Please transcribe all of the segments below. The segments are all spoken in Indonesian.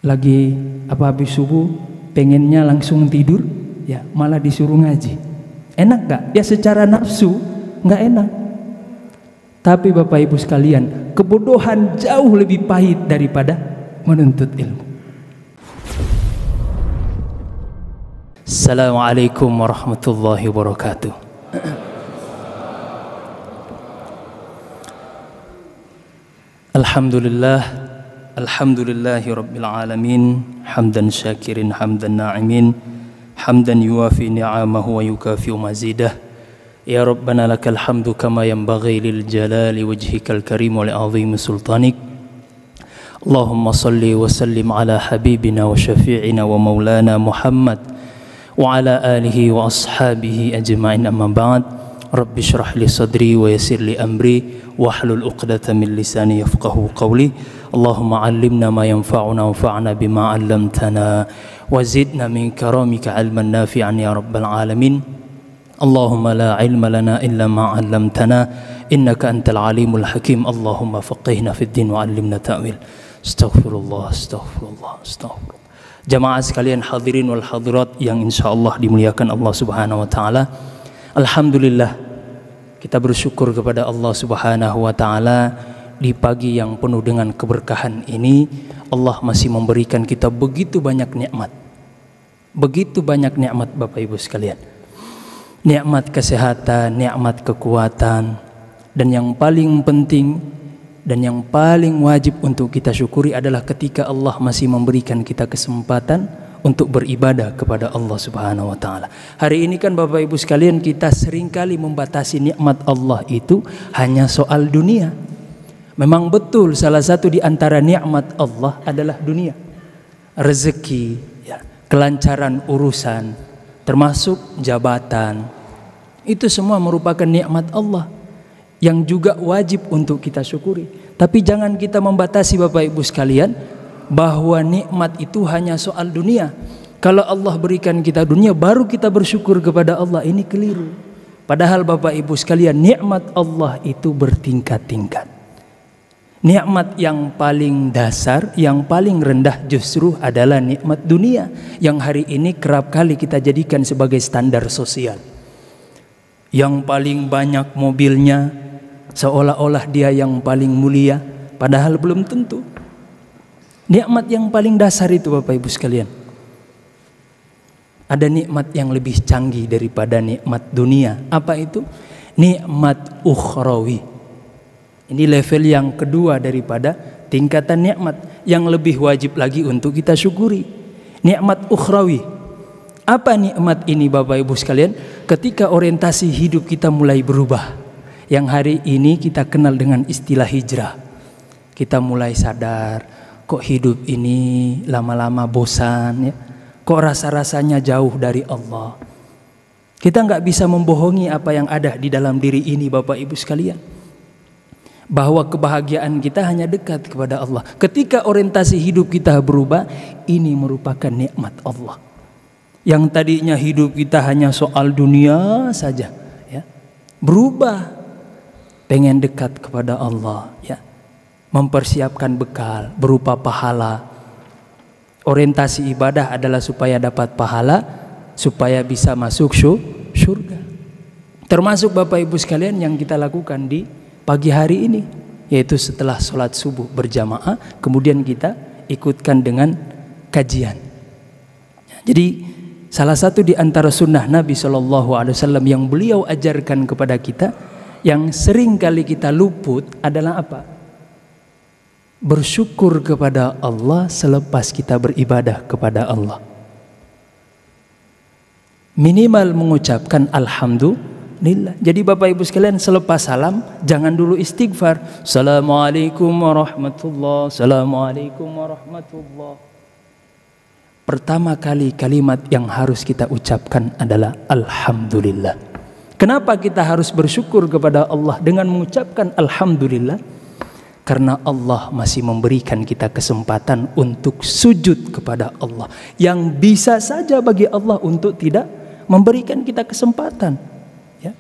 lagi habis subuh pengennya langsung tidur, ya malah disuruh ngaji. Enak gak? Ya secara nafsu gak enak. Tapi Bapak Ibu sekalian, kebodohan jauh lebih pahit daripada menuntut ilmu. Assalamualaikum warahmatullahi wabarakatuh. Alhamdulillah, alhamdulillahi rabbil alamin, hamdan syakirin, hamdan na'imin, hamdan yuwafi ni'amahu wa yukafi'u mazidah. Ya Rabbana lakal hamdu kama yanbaghi lil jalali wajhikal karim wa li azimi sultanik. Allahumma salli wa sallim ala habibina wa syafi'ina wa maulana Muhammad wa ala alihi wa ashabihi ajma'in, amma ba'd. Rabbi syrah li sadri wa yassir li amri wahlul 'uqdatam min lisani yafqahu qawli. Allahumma 'allimna ma yanfa'una wanfa'na bima 'allamtana wa zidna min karamika 'ilman nafi'an ya rabbal alamin. Allahumma la 'ilma lana illa ma 'allamtana innaka antal 'alimul hakim. Allahumma faqihna fid din wa 'allimna ta'wil. Astaghfirullah, astaghfirullah, astaghfirullah. Jamaah sekalian hadirin wal hadirat yang insyaallah dimuliakan Allah Subhanahu wa taala. Alhamdulillah, kita bersyukur kepada Allah Subhanahu wa taala di pagi yang penuh dengan keberkahan ini. Allah masih memberikan kita begitu banyak nikmat. Begitu banyak nikmat Bapak Ibu sekalian. Nikmat kesehatan, nikmat kekuatan, dan yang paling penting dan yang paling wajib untuk kita syukuri adalah ketika Allah masih memberikan kita kesempatan untuk beribadah kepada Allah Subhanahu wa taala. Hari ini kan Bapak Ibu sekalian, kita seringkali membatasi nikmat Allah itu hanya soal dunia. Memang betul salah satu di antara nikmat Allah adalah dunia. Rezeki, ya, kelancaran urusan, termasuk jabatan. Itu semua merupakan nikmat Allah yang juga wajib untuk kita syukuri. Tapi jangan kita membatasi Bapak Ibu sekalian bahwa nikmat itu hanya soal dunia. Kalau Allah berikan kita dunia baru kita bersyukur kepada Allah, ini keliru. Padahal Bapak Ibu sekalian, nikmat Allah itu bertingkat-tingkat. Nikmat yang paling dasar, yang paling rendah justru adalah nikmat dunia, yang hari ini kerap kali kita jadikan sebagai standar sosial. Yang paling banyak mobilnya seolah-olah dia yang paling mulia, padahal belum tentu. Nikmat yang paling dasar itu Bapak Ibu sekalian, ada nikmat yang lebih canggih daripada nikmat dunia. Apa itu? Nikmat ukhrawi. Ini level yang kedua daripada tingkatan nikmat yang lebih wajib lagi untuk kita syukuri. Nikmat ukhrawi. Apa nikmat ini Bapak Ibu sekalian? Ketika orientasi hidup kita mulai berubah, yang hari ini kita kenal dengan istilah hijrah. Kita mulai sadar, kok hidup ini lama-lama bosan, ya? Kok rasa-rasanya jauh dari Allah. Kita nggak bisa membohongi apa yang ada di dalam diri ini Bapak Ibu sekalian, bahwa kebahagiaan kita hanya dekat kepada Allah. Ketika orientasi hidup kita berubah, ini merupakan nikmat Allah. Yang tadinya hidup kita hanya soal dunia saja, ya, berubah, pengen dekat kepada Allah, ya, mempersiapkan bekal berupa pahala. Orientasi ibadah adalah supaya dapat pahala, supaya bisa masuk surga. Termasuk Bapak Ibu sekalian yang kita lakukan di pagi hari ini, yaitu setelah sholat subuh berjamaah, kemudian kita ikutkan dengan kajian. Jadi salah satu di antara sunnah Nabi SAW yang beliau ajarkan kepada kita, yang sering kali kita luput adalah apa? Bersyukur kepada Allah selepas kita beribadah kepada Allah. Minimal mengucapkan alhamdulillah. Jadi Bapak Ibu sekalian, selepas salam jangan dulu istighfar. Assalamualaikum warahmatullah, assalamualaikum warahmatullah. Pertama kali kalimat yang harus kita ucapkan adalah alhamdulillah. Kenapa kita harus bersyukur kepada Allah dengan mengucapkan alhamdulillah? Karena Allah masih memberikan kita kesempatan untuk sujud kepada Allah, yang bisa saja bagi Allah untuk tidak memberikan kita kesempatan, ya.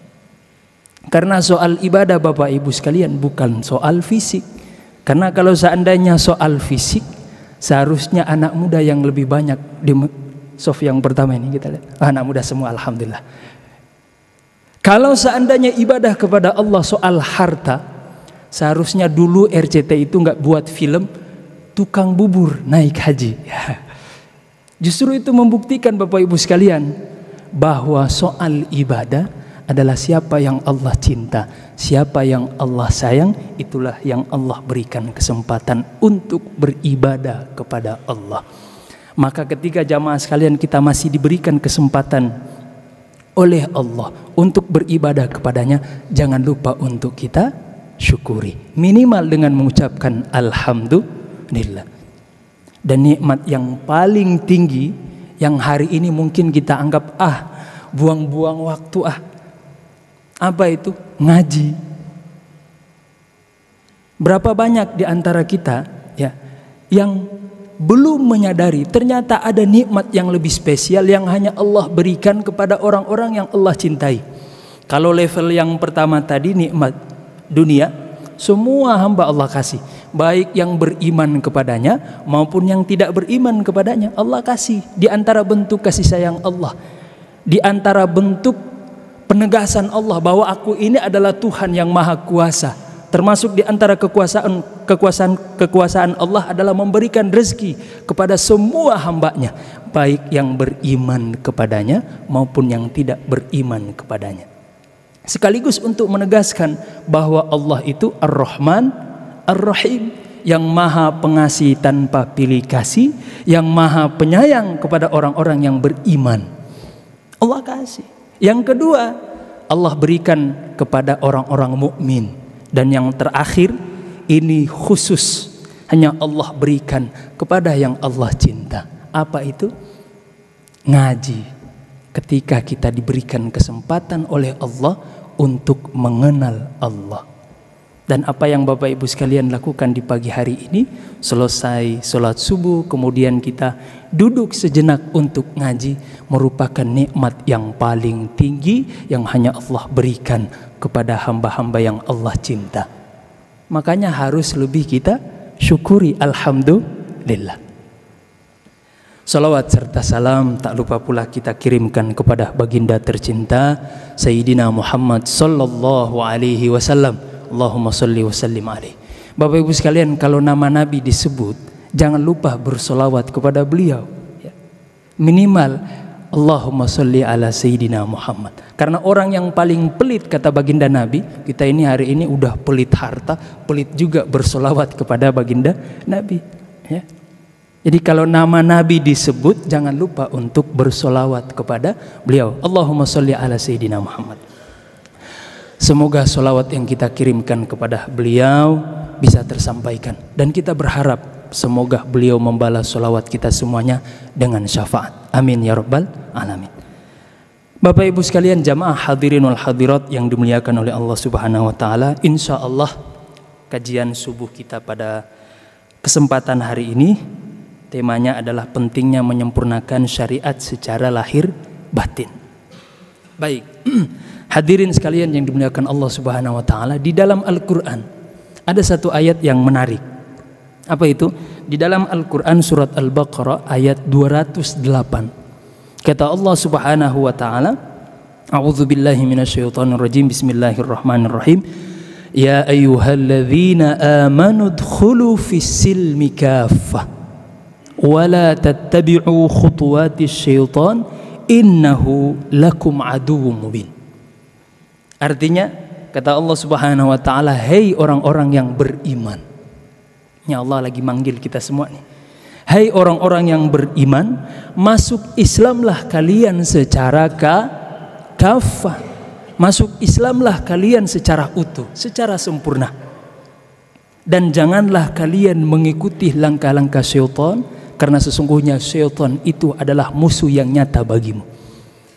Karena soal ibadah Bapak Ibu sekalian bukan soal fisik. Karena kalau seandainya soal fisik, Seharusnya anak muda yang lebih banyak di soft yang pertama ini kita lihat. Anak muda semua, alhamdulillah. Kalau seandainya ibadah kepada Allah soal harta, seharusnya dulu RCTI itu nggak buat film tukang bubur naik haji. Justru itu membuktikan Bapak Ibu sekalian bahwa soal ibadah adalah siapa yang Allah cinta, siapa yang Allah sayang, itulah yang Allah berikan kesempatan untuk beribadah kepada Allah. Maka ketika jamaah sekalian kita masih diberikan kesempatan oleh Allah untuk beribadah kepadanya, jangan lupa untuk kita syukuri, minimal dengan mengucapkan alhamdulillah. Dan nikmat yang paling tinggi yang hari ini mungkin kita anggap buang-buang waktu apa itu? Ngaji. Berapa banyak di antara kita ya yang belum menyadari ternyata ada nikmat yang lebih spesial yang hanya Allah berikan kepada orang-orang yang Allah cintai. Kalau level yang pertama tadi nikmat dunia, semua hamba Allah kasih, baik yang beriman kepadanya maupun yang tidak beriman kepadanya, Allah kasih. Di antara bentuk kasih sayang Allah, di antara bentuk penegasan Allah bahwa aku ini adalah Tuhan yang maha kuasa, termasuk di antara kekuasaan Allah adalah memberikan rezeki kepada semua hambanya, baik yang beriman kepadanya maupun yang tidak beriman kepadanya. Sekaligus untuk menegaskan bahwa Allah itu Ar-Rahman Ar-Rahim, yang maha pengasih tanpa pilih kasih, yang maha penyayang kepada orang-orang yang beriman. Allah kasih. Yang kedua, Allah berikan kepada orang-orang mukmin. Dan yang terakhir, ini khusus hanya Allah berikan kepada yang Allah cinta. Apa itu? Ngaji. Ketika kita diberikan kesempatan oleh Allah untuk mengenal Allah. Dan apa yang Bapak Ibu sekalian lakukan di pagi hari ini, selesai sholat subuh kemudian kita duduk sejenak untuk ngaji, merupakan nikmat yang paling tinggi yang hanya Allah berikan kepada hamba-hamba yang Allah cinta. Makanya harus lebih kita syukuri, alhamdulillah. Salawat serta salam tak lupa pula kita kirimkan kepada baginda tercinta Sayyidina Muhammad sallallahu alaihi wasallam. Allahumma salli wa sallim alaihi. Bapak Ibu sekalian, kalau nama Nabi disebut, jangan lupa bersolawat kepada beliau. Minimal Allahumma salli ala Sayyidina Muhammad. Karena orang yang paling pelit, kata baginda Nabi, kita ini hari ini udah pelit harta, pelit juga bersolawat kepada baginda Nabi. Ya. Jadi kalau nama Nabi disebut, jangan lupa untuk bersolawat kepada beliau. Allahumma salli ala Sayyidina Muhammad. Semoga solawat yang kita kirimkan kepada beliau bisa tersampaikan. Dan kita berharap semoga beliau membalas solawat kita semuanya dengan syafaat. Amin ya rabbal alamin. Bapak Ibu sekalian, jamaah hadirin wal hadirat yang dimuliakan oleh Allah Subhanahu wa taala, insya Allah kajian subuh kita pada kesempatan hari ini temanya adalah pentingnya menyempurnakan syariat secara lahir batin. Baik. Hadirin sekalian yang dimuliakan Allah Subhanahu wa taala, di dalam Al-Qur'an ada satu ayat yang menarik. Apa itu? Di dalam Al-Qur'an surat Al-Baqarah ayat 208. Kata Allah Subhanahu wa taala, A'udzubillahi minasyaitonir rajim. Bismillahirrahmanirrahim. Ya ayyuhalladzina amanu dkhulu fis-silmi kaffah wa la tattabi'u khutuwatis syaitan innahu lakum aduwwum mubin. Artinya, kata Allah Subhanahu wa taala, hei orang-orang yang beriman. Ya Allah lagi manggil kita semua nih. Hei orang-orang yang beriman, masuk Islamlah kalian secara kafah. Masuk Islamlah kalian secara utuh, secara sempurna. Dan janganlah kalian mengikuti langkah-langkah syaitan, karena sesungguhnya syaitan itu adalah musuh yang nyata bagimu.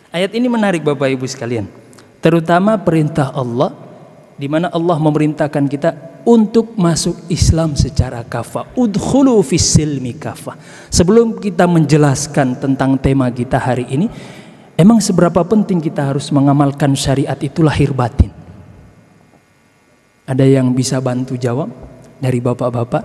Ayat ini menarik Bapak Ibu sekalian. Terutama perintah Allah, di mana Allah memerintahkan kita untuk masuk Islam secara kafah. Udkhulu fis-silmi kafah. Sebelum kita menjelaskan tentang tema kita hari ini, emang seberapa penting kita harus mengamalkan syariat itu lahir batin? Ada yang bisa bantu jawab dari bapak-bapak?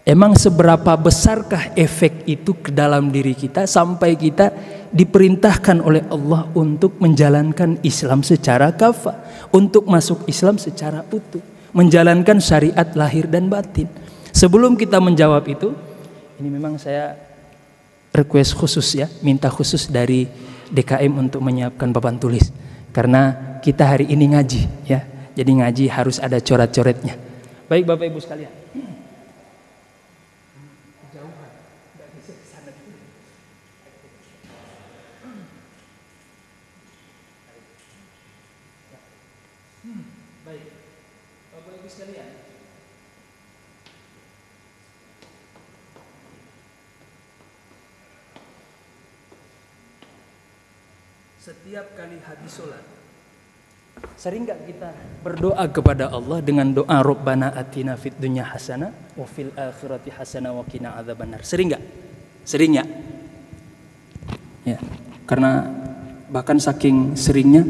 Emang seberapa besarkah efek itu ke dalam diri kita sampai kita diperintahkan oleh Allah untuk menjalankan Islam secara kafah, untuk masuk Islam secara utuh, menjalankan syariat lahir dan batin. Sebelum kita menjawab itu, ini memang saya request khusus ya, minta khusus dari DKM untuk menyiapkan papan tulis, karena kita hari ini ngaji ya, jadi ngaji harus ada coret-coretnya. Baik Bapak Ibu sekalian, baik Bapak Ibu sekalian, setiap kali habis sholat, sering gak kita berdoa kepada Allah dengan doa Rabbana atina fid dunya hasanah wa fil akhirati hasanah wa qina adzabannar? Sering gak? Sering ya? Ya, karena bahkan saking seringnya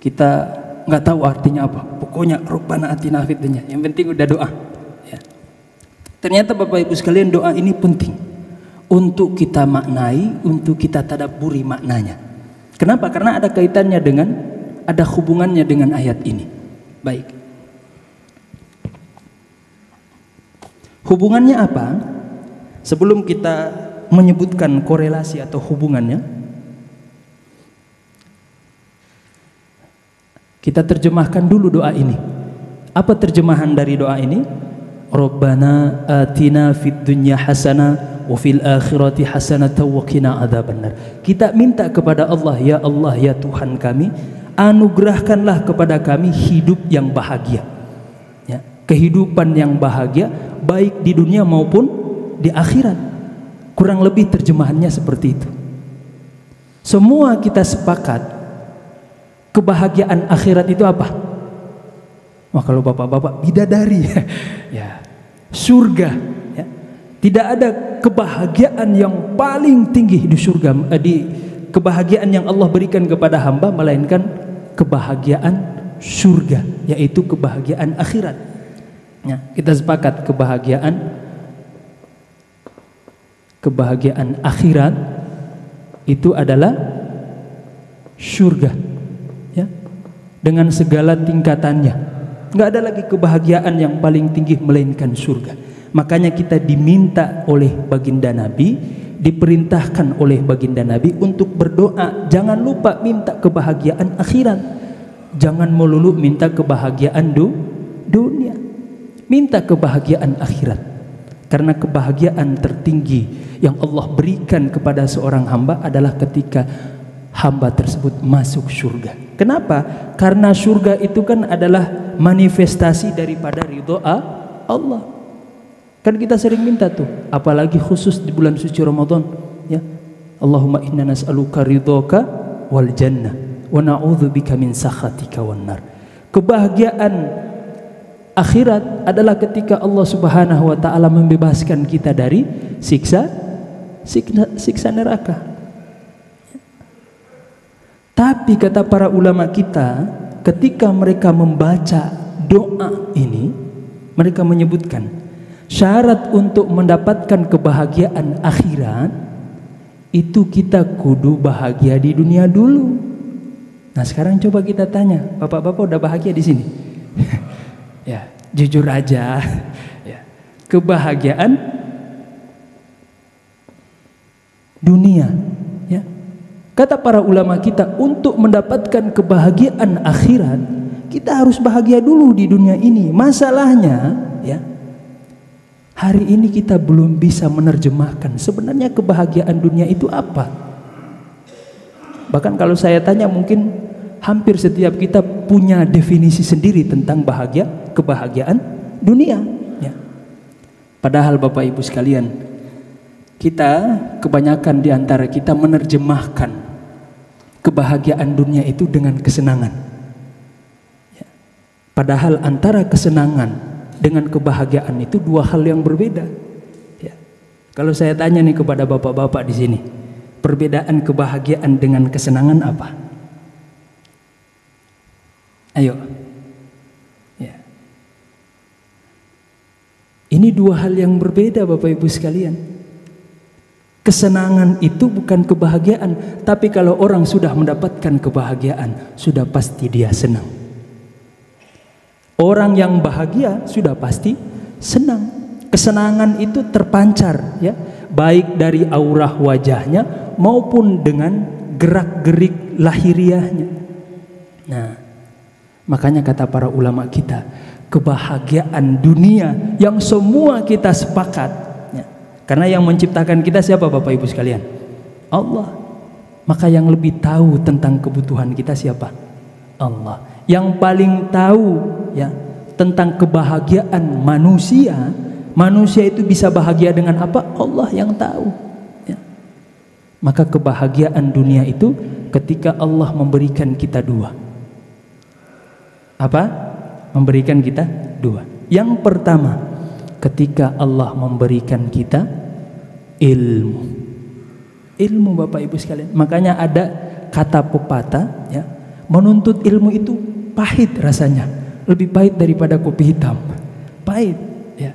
kita nggak tahu artinya apa. Pokoknya Rabbana atina fid dunya, yang penting udah doa. Ya. Ternyata Bapak Ibu sekalian, doa ini penting untuk kita maknai, untuk kita tadabburi maknanya. Kenapa? Karena ada kaitannya dengan, ada hubungannya dengan ayat ini. Baik. Hubungannya apa? Sebelum kita menyebutkan korelasi atau hubungannya, kita terjemahkan dulu doa ini. Apa terjemahan dari doa ini? Rabbana atina fid dunya hasanah wa fil akhirati hasanatan wa qina adzabannar. Kita minta kepada Allah, ya Allah, ya Tuhan kami, anugerahkanlah kepada kami hidup yang bahagia. Ya, kehidupan yang bahagia baik di dunia maupun di akhirat. Kurang lebih terjemahannya seperti itu. Semua kita sepakat kebahagiaan akhirat itu apa? Wah, kalau bapak-bapak, bidadari ya, surga ya. Tidak ada kebahagiaan yang paling tinggi di surga, di kebahagiaan yang Allah berikan kepada hamba, melainkan kebahagiaan surga, yaitu kebahagiaan akhirat ya. Kita sepakat kebahagiaan akhirat itu adalah surga ya, dengan segala tingkatannya. Nggak ada lagi kebahagiaan yang paling tinggi melainkan surga. Makanya kita diminta oleh baginda Nabi, diperintahkan oleh baginda Nabi untuk berdoa. Jangan lupa minta kebahagiaan akhirat, jangan melulu minta kebahagiaan dunia. Minta kebahagiaan akhirat, karena kebahagiaan tertinggi yang Allah berikan kepada seorang hamba adalah ketika hamba tersebut masuk surga. Kenapa? Karena surga itu kan adalah manifestasi daripada ridho Allah. Kan kita sering minta tuh, apalagi khusus di bulan suci Ramadan ya. Allahumma inna nas'aluka ridhoka wal jannah wa na'udzubika min sakhatika wan nar. Kebahagiaan akhirat adalah ketika Allah Subhanahu wa taala membebaskan kita dari siksa neraka. Tapi kata para ulama kita, ketika mereka membaca doa ini, mereka menyebutkan syarat untuk mendapatkan kebahagiaan akhirat itu kita kudu bahagia di dunia dulu. Nah, sekarang coba kita tanya, bapak-bapak udah bahagia di sini? Ya, jujur aja. Ya. Kebahagiaan dunia, ya. Kata para ulama kita, untuk mendapatkan kebahagiaan akhirat, kita harus bahagia dulu di dunia ini. Masalahnya, ya, hari ini kita belum bisa menerjemahkan sebenarnya kebahagiaan dunia itu apa. Bahkan kalau saya tanya, mungkin hampir setiap kita punya definisi sendiri tentang kebahagiaan dunia. Ya. Padahal Bapak Ibu sekalian, kita kebanyakan di antara kita menerjemahkan kebahagiaan dunia itu dengan kesenangan. Ya. Padahal antara kesenangan dengan kebahagiaan itu dua hal yang berbeda. Ya. Kalau saya tanya nih kepada bapak-bapak di sini, perbedaan kebahagiaan dengan kesenangan apa? Ayo. Ya. Ini dua hal yang berbeda Bapak Ibu sekalian. Kesenangan itu bukan kebahagiaan, tapi kalau orang sudah mendapatkan kebahagiaan, sudah pasti dia senang. Orang yang bahagia sudah pasti senang. Kesenangan itu terpancar ya, baik dari aura wajahnya maupun dengan gerak-gerik lahiriahnya. Nah, makanya kata para ulama kita, kebahagiaan dunia yang semua kita sepakat ya. Karena yang menciptakan kita siapa Bapak Ibu sekalian? Allah. Maka yang lebih tahu tentang kebutuhan kita siapa? Allah. Yang paling tahu ya tentang kebahagiaan manusia, manusia itu bisa bahagia dengan apa? Allah yang tahu ya. Maka kebahagiaan dunia itu ketika Allah memberikan kita dua. Apa? Memberikan kita dua. Yang pertama, ketika Allah memberikan kita ilmu. Ilmu Bapak Ibu sekalian. Makanya ada kata pepatah ya, menuntut ilmu itu pahit rasanya, lebih pahit daripada kopi hitam. Pahit ya.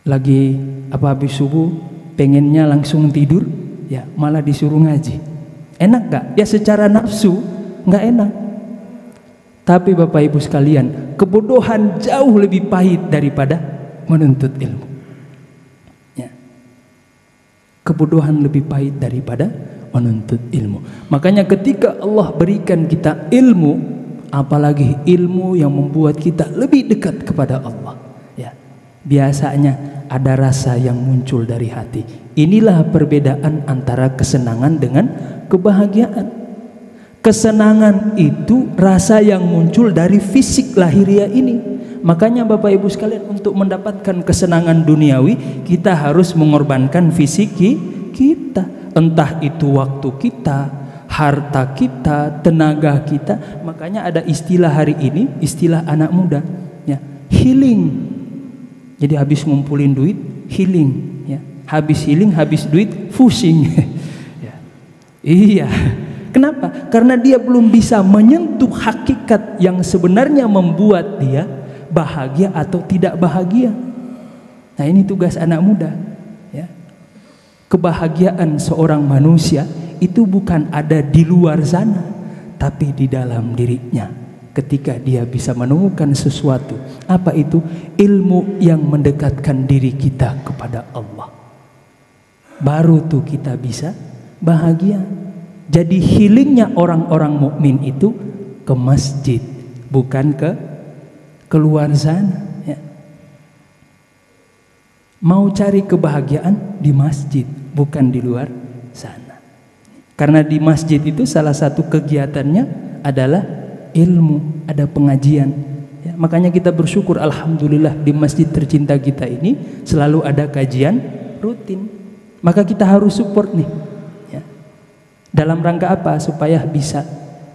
Lagi habis subuh pengennya langsung tidur ya, malah disuruh ngaji. Enak gak? Ya secara nafsu gak enak. Tapi Bapak Ibu sekalian, kebodohan jauh lebih pahit daripada menuntut ilmu ya. Kebodohan lebih pahit daripada menuntut ilmu. Makanya ketika Allah berikan kita ilmu, apalagi ilmu yang membuat kita lebih dekat kepada Allah ya, biasanya ada rasa yang muncul dari hati. Inilah perbedaan antara kesenangan dengan kebahagiaan. Kesenangan itu rasa yang muncul dari fisik lahiriah ini. Makanya Bapak Ibu sekalian, untuk mendapatkan kesenangan duniawi kita harus mengorbankan fisik kita. Entah itu waktu kita, harta kita, tenaga kita. Makanya ada istilah hari ini, istilah anak muda ya, healing. Jadi habis ngumpulin duit, healing ya. Habis healing, habis duit, pusing ya. Iya. Kenapa? Karena dia belum bisa menyentuh hakikat yang sebenarnya membuat dia bahagia atau tidak bahagia. Nah, ini tugas anak muda ya. Kebahagiaan seorang manusia itu bukan ada di luar sana, tapi di dalam dirinya. Ketika dia bisa menemukan sesuatu, apa itu? Ilmu yang mendekatkan diri kita kepada Allah, baru tuh kita bisa bahagia. Jadi healingnya orang-orang mukmin itu ke masjid, bukan ke luar sana ya. Mau cari kebahagiaan di masjid, bukan di luar sana. Karena di masjid itu salah satu kegiatannya adalah ilmu, ada pengajian ya. Makanya kita bersyukur, alhamdulillah di masjid tercinta kita ini selalu ada kajian rutin. Maka kita harus support nih ya. Dalam rangka apa? Supaya bisa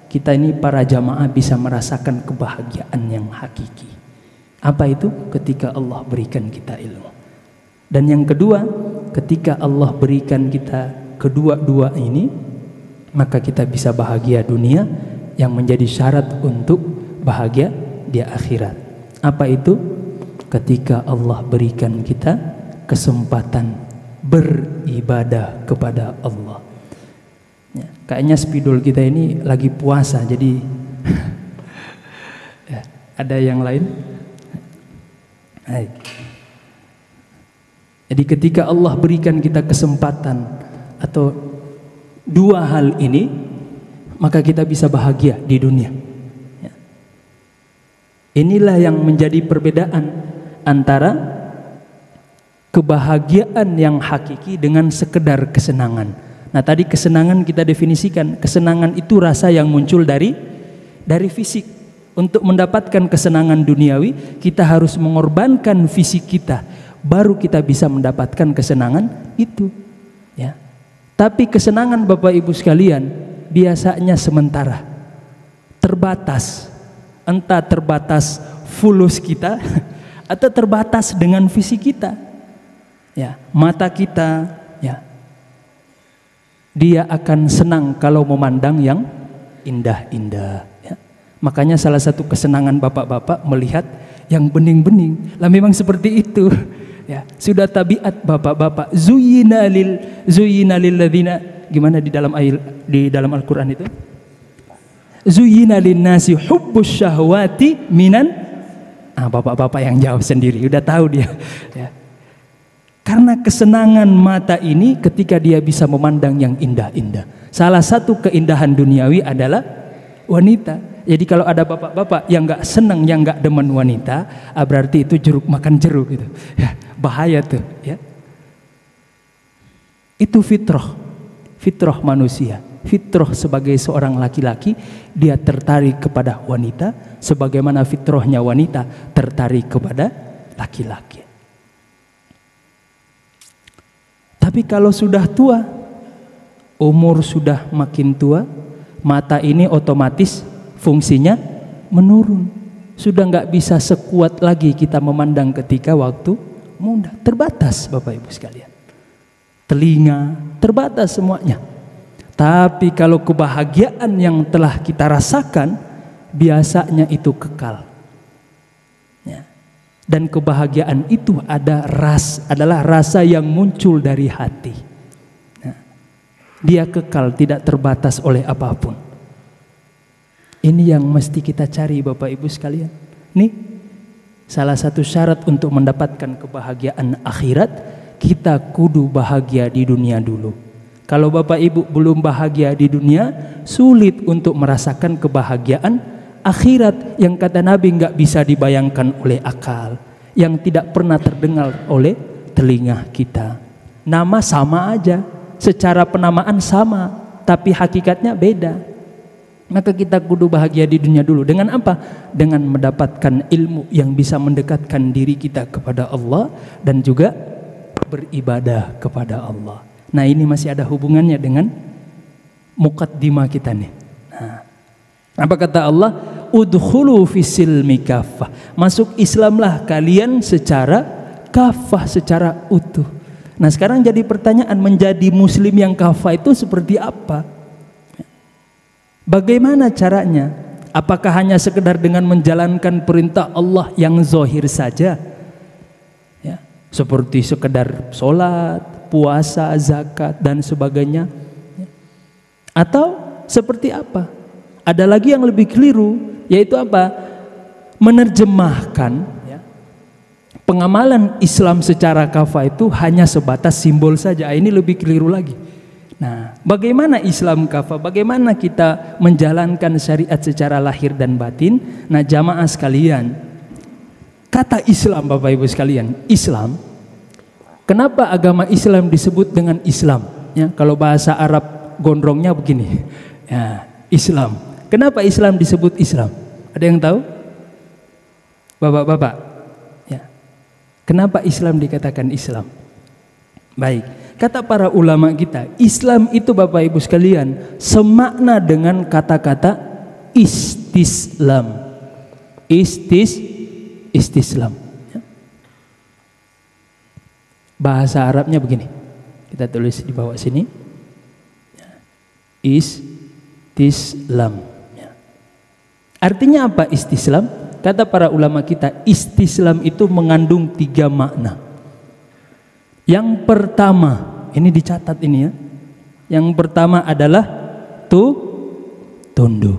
kita ini para jamaah bisa merasakan kebahagiaan yang hakiki. Apa itu? Ketika Allah berikan kita ilmu. Dan yang kedua, ketika Allah berikan kita kedua-dua ini, maka kita bisa bahagia dunia yang menjadi syarat untuk bahagia di akhirat. Apa itu? Ketika Allah berikan kita kesempatan beribadah kepada Allah ya. Kayaknya spidol kita ini lagi puasa, jadi ya, ada yang lain. Hai. Jadi ketika Allah berikan kita kesempatan atau dua hal ini, maka kita bisa bahagia di dunia ya. Inilah yang menjadi perbedaan antara kebahagiaan yang hakiki dengan sekedar kesenangan. Nah, tadi kesenangan kita definisikan, kesenangan itu rasa yang muncul dari fisik. Untuk mendapatkan kesenangan duniawi, kita harus mengorbankan fisik kita, baru kita bisa mendapatkan kesenangan itu ya. Tapi kesenangan Bapak Ibu sekalian biasanya sementara, terbatas. Entah terbatas fulus kita atau terbatas dengan fisik kita ya. Mata kita ya, dia akan senang kalau memandang yang indah-indah ya. Makanya salah satu kesenangan bapak-bapak melihat yang bening-bening. Lah memang seperti itu. Ya, sudah tabiat bapak-bapak. Zuyyina lil ladzina, gimana di dalam Al-Qur'an itu? Zuyyina linnasi hubbus syahwati minan, bapak-bapak yang jawab sendiri, udah tahu dia. Ya. Karena kesenangan mata ini ketika dia bisa memandang yang indah-indah. Salah satu keindahan duniawi adalah wanita. Jadi kalau ada bapak-bapak yang nggak senang, yang nggak demen wanita, berarti itu jeruk makan jeruk gitu. Ya, bahaya tuh. Ya. Itu fitrah manusia. Fitrah sebagai seorang laki-laki, dia tertarik kepada wanita, sebagaimana fitrahnya wanita tertarik kepada laki-laki. Tapi kalau sudah tua, umur sudah makin tua, mata ini otomatis fungsinya menurun. Sudah nggak bisa sekuat lagi kita memandang ketika waktu muda. Terbatas Bapak Ibu sekalian. Telinga terbatas semuanya. Tapi kalau kebahagiaan yang telah kita rasakan, biasanya itu kekal. Ya. Dan kebahagiaan itu adalah rasa yang muncul dari hati. Ya. Dia kekal, tidak terbatas oleh apapun. Ini yang mesti kita cari Bapak Ibu sekalian. Nih, salah satu syarat untuk mendapatkan kebahagiaan akhirat, kita kudu bahagia di dunia dulu. Kalau Bapak Ibu belum bahagia di dunia, sulit untuk merasakan kebahagiaan akhirat yang kata Nabi nggak bisa dibayangkan oleh akal, yang tidak pernah terdengar oleh telinga kita. Nama sama aja, secara penamaan sama, tapi hakikatnya beda. Maka kita kudu bahagia di dunia dulu. Dengan apa? Dengan mendapatkan ilmu yang bisa mendekatkan diri kita kepada Allah dan juga beribadah kepada Allah. Nah, ini masih ada hubungannya dengan muqaddimah kita nih. Nah, apa kata Allah? Udkhulu fisilmi kaffah. Masuk Islamlah kalian secara kafah, secara utuh. Nah, sekarang jadi pertanyaan, menjadi muslim yang kafah itu seperti apa? Bagaimana caranya? Apakah hanya sekedar dengan menjalankan perintah Allah yang zahir saja? Ya, seperti sekedar sholat, puasa, zakat dan sebagainya, atau seperti apa? Ada lagi yang lebih keliru, yaitu apa? Menerjemahkan pengamalan Islam secara kafah itu hanya sebatas simbol saja. Ini lebih keliru lagi. Nah, bagaimana Islam kafah? Bagaimana kita menjalankan syariat secara lahir dan batin? Nah, jamaah sekalian, kata Islam Bapak Ibu sekalian, Islam, kenapa agama Islam disebut dengan Islam? Ya, kalau bahasa Arab gondrongnya begini. Ya, Islam. Kenapa Islam disebut Islam? Ada yang tahu? Bapak-bapak. Ya. Kenapa Islam dikatakan Islam? Baik, kata para ulama kita, Islam itu Bapak Ibu sekalian semakna dengan kata-kata istislam. Istislam. Bahasa Arabnya begini, kita tulis di bawah sini, istislam. Artinya apa istislam? Kata para ulama kita, istislam itu mengandung 3 makna. Yang pertama, ini dicatat ini ya, yang pertama adalah tunduk.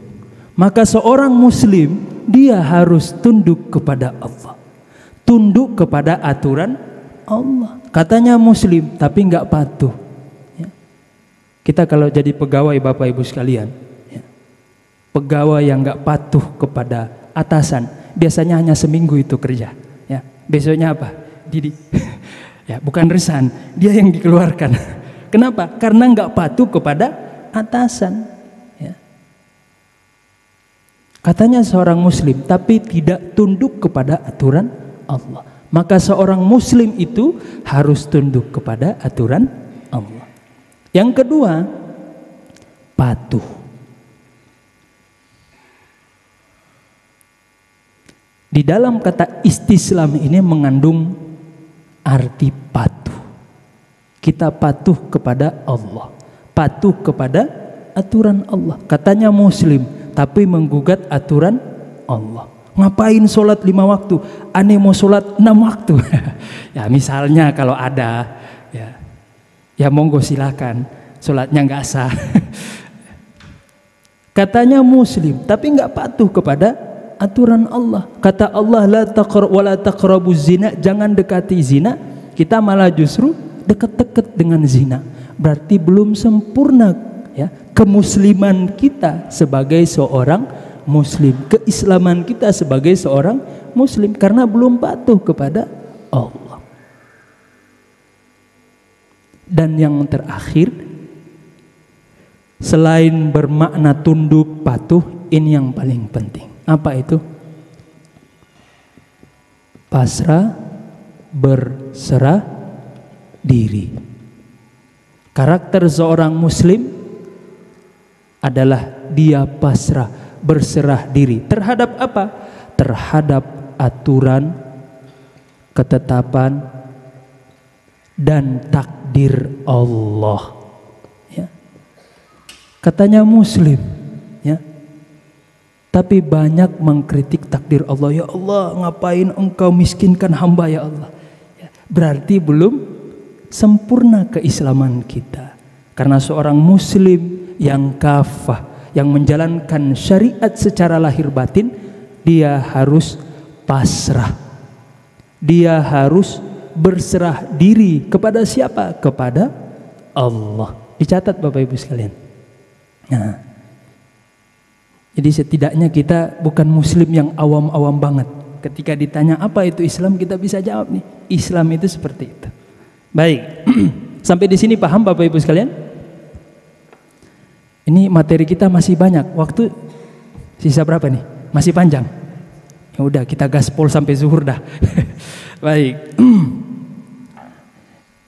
Maka seorang muslim dia harus tunduk kepada Allah, tunduk kepada aturan Allah. Katanya muslim tapi nggak patuh. Ya. Kita kalau jadi pegawai Bapak Ibu sekalian, ya, pegawai yang nggak patuh kepada atasan, biasanya hanya seminggu itu kerja. Ya. Besoknya apa? Ya, bukan resign, dia yang dikeluarkan. Kenapa? Karena nggak patuh kepada atasan. Ya. Katanya seorang muslim tapi tidak tunduk kepada aturan Allah. Maka seorang muslim itu harus tunduk kepada aturan Allah. Yang kedua, patuh. Di dalam kata istislam ini mengandung arti patuh. Kita patuh kepada Allah, patuh kepada aturan Allah. Katanya muslim tapi menggugat aturan Allah. Ngapain sholat 5 waktu? Aneh mau sholat 6 waktu. Ya misalnya kalau ada, ya monggo silakan. Sholatnya nggak sah. Katanya muslim, tapi nggak patuh kepada aturan Allah. Kata Allah, wala taqrabuz zina, jangan dekati zina. Kita malah justru dekat-dekat dengan zina. Berarti belum sempurna ya kemusliman kita sebagai seorang muslim, keislaman kita sebagai seorang muslim, karena belum patuh kepada Allah. Dan yang terakhir, selain bermakna tunduk patuh, ini yang paling penting. Apa itu? Pasrah, berserah diri. Karakter seorang muslim adalah dia pasrah, berserah diri. Terhadap apa? Terhadap aturan, ketetapan, dan takdir Allah. Ya. Katanya muslim, ya. Tapi banyak mengkritik takdir Allah. Ya Allah, ngapain engkau miskinkan hamba ya Allah? Ya. Berarti belum sempurna keislaman kita. Karena seorang muslim yang kafah, yang menjalankan syariat secara lahir batin, dia harus pasrah. Dia harus berserah diri kepada siapa? Kepada Allah. Dicatat Bapak Ibu sekalian. Nah, jadi setidaknya kita bukan muslim yang awam-awam banget. Ketika ditanya apa itu Islam, kita bisa jawab nih, Islam itu seperti itu. Baik. Sampai di sini paham Bapak Ibu sekalian? Ini materi kita masih banyak. Waktu sisa berapa nih? Masih panjang. Ya udah, kita gaspol sampai zuhur dah. Baik.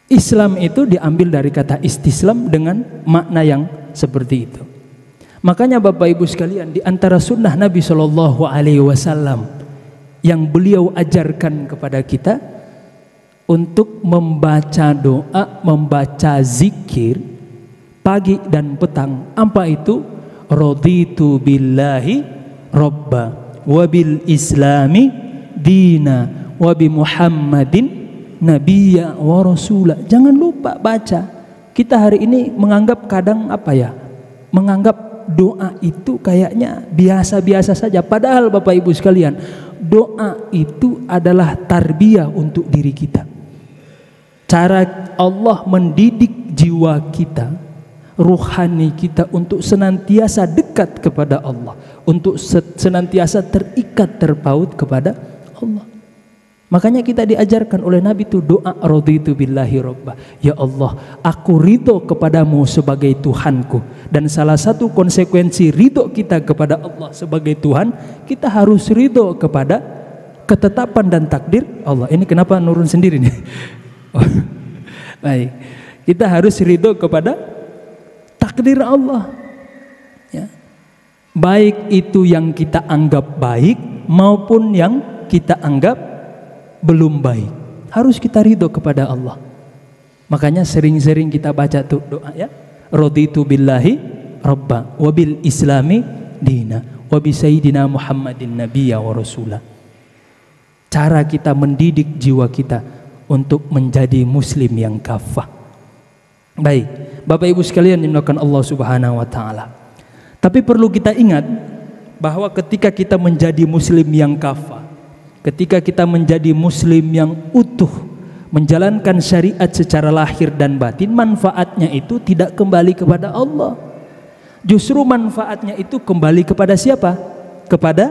Islam itu diambil dari kata istislam dengan makna yang seperti itu. Makanya Bapak Ibu sekalian, di antara sunnah Nabi Shallallahu Alaihi Wasallam yang beliau ajarkan kepada kita untuk membaca doa, membaca zikir pagi dan petang. Apa itu? Raditu billahi robba wa bil islami dina wa bi Muhammadin nabiyya wa rasula. Jangan lupa baca. Kita hari ini menganggap kadang apa ya? Menganggap doa itu kayaknya biasa-biasa saja. Padahal Bapak Ibu sekalian, doa itu adalah tarbiyah untuk diri kita. Cara Allah mendidik jiwa kita, ruhani kita untuk senantiasa dekat kepada Allah, untuk senantiasa terikat, terpaut kepada Allah. Makanya kita diajarkan oleh Nabi itu doa raditu billahi robba. Ya Allah, aku ridho kepadamu sebagai Tuhanku. Dan salah satu konsekuensi ridho kita kepada Allah sebagai Tuhan, kita harus ridho kepada ketetapan dan takdir Allah. Ini kenapa nurun sendiri nih? Oh, baik, kita harus ridho kepada takdir Allah, ya. Baik itu yang kita anggap baik maupun yang kita anggap belum baik, harus kita ridho kepada Allah. Makanya sering-sering kita baca tuh doa ya, raditu billahi robba wa bil islami dina wa bi sayyidina Muhammadin nabiyya wa rasula. Cara kita mendidik jiwa kita untuk menjadi muslim yang kafah. Baik, Bapak Ibu sekalian dimuliakan Allah Subhanahu wa taala. Tapi perlu kita ingat bahwa ketika kita menjadi muslim yang kafah, ketika kita menjadi muslim yang utuh, menjalankan syariat secara lahir dan batin, manfaatnya itu tidak kembali kepada Allah. Justru manfaatnya itu kembali kepada siapa? Kepada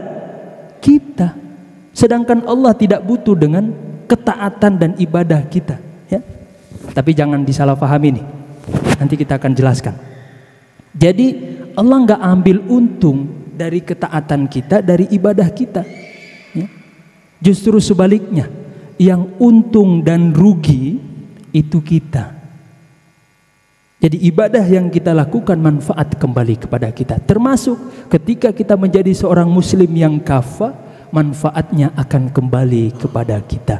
kita. Sedangkan Allah tidak butuh dengan ketaatan dan ibadah kita, ya. Tapi jangan disalahpahami nih. Nanti kita akan jelaskan. Jadi Allah nggak ambil untung dari ketaatan kita, dari ibadah kita, ya. Justru sebaliknya, yang untung dan rugi itu kita. Jadi ibadah yang kita lakukan manfaat kembali kepada kita. Termasuk ketika kita menjadi seorang muslim yang kafah, manfaatnya akan kembali kepada kita,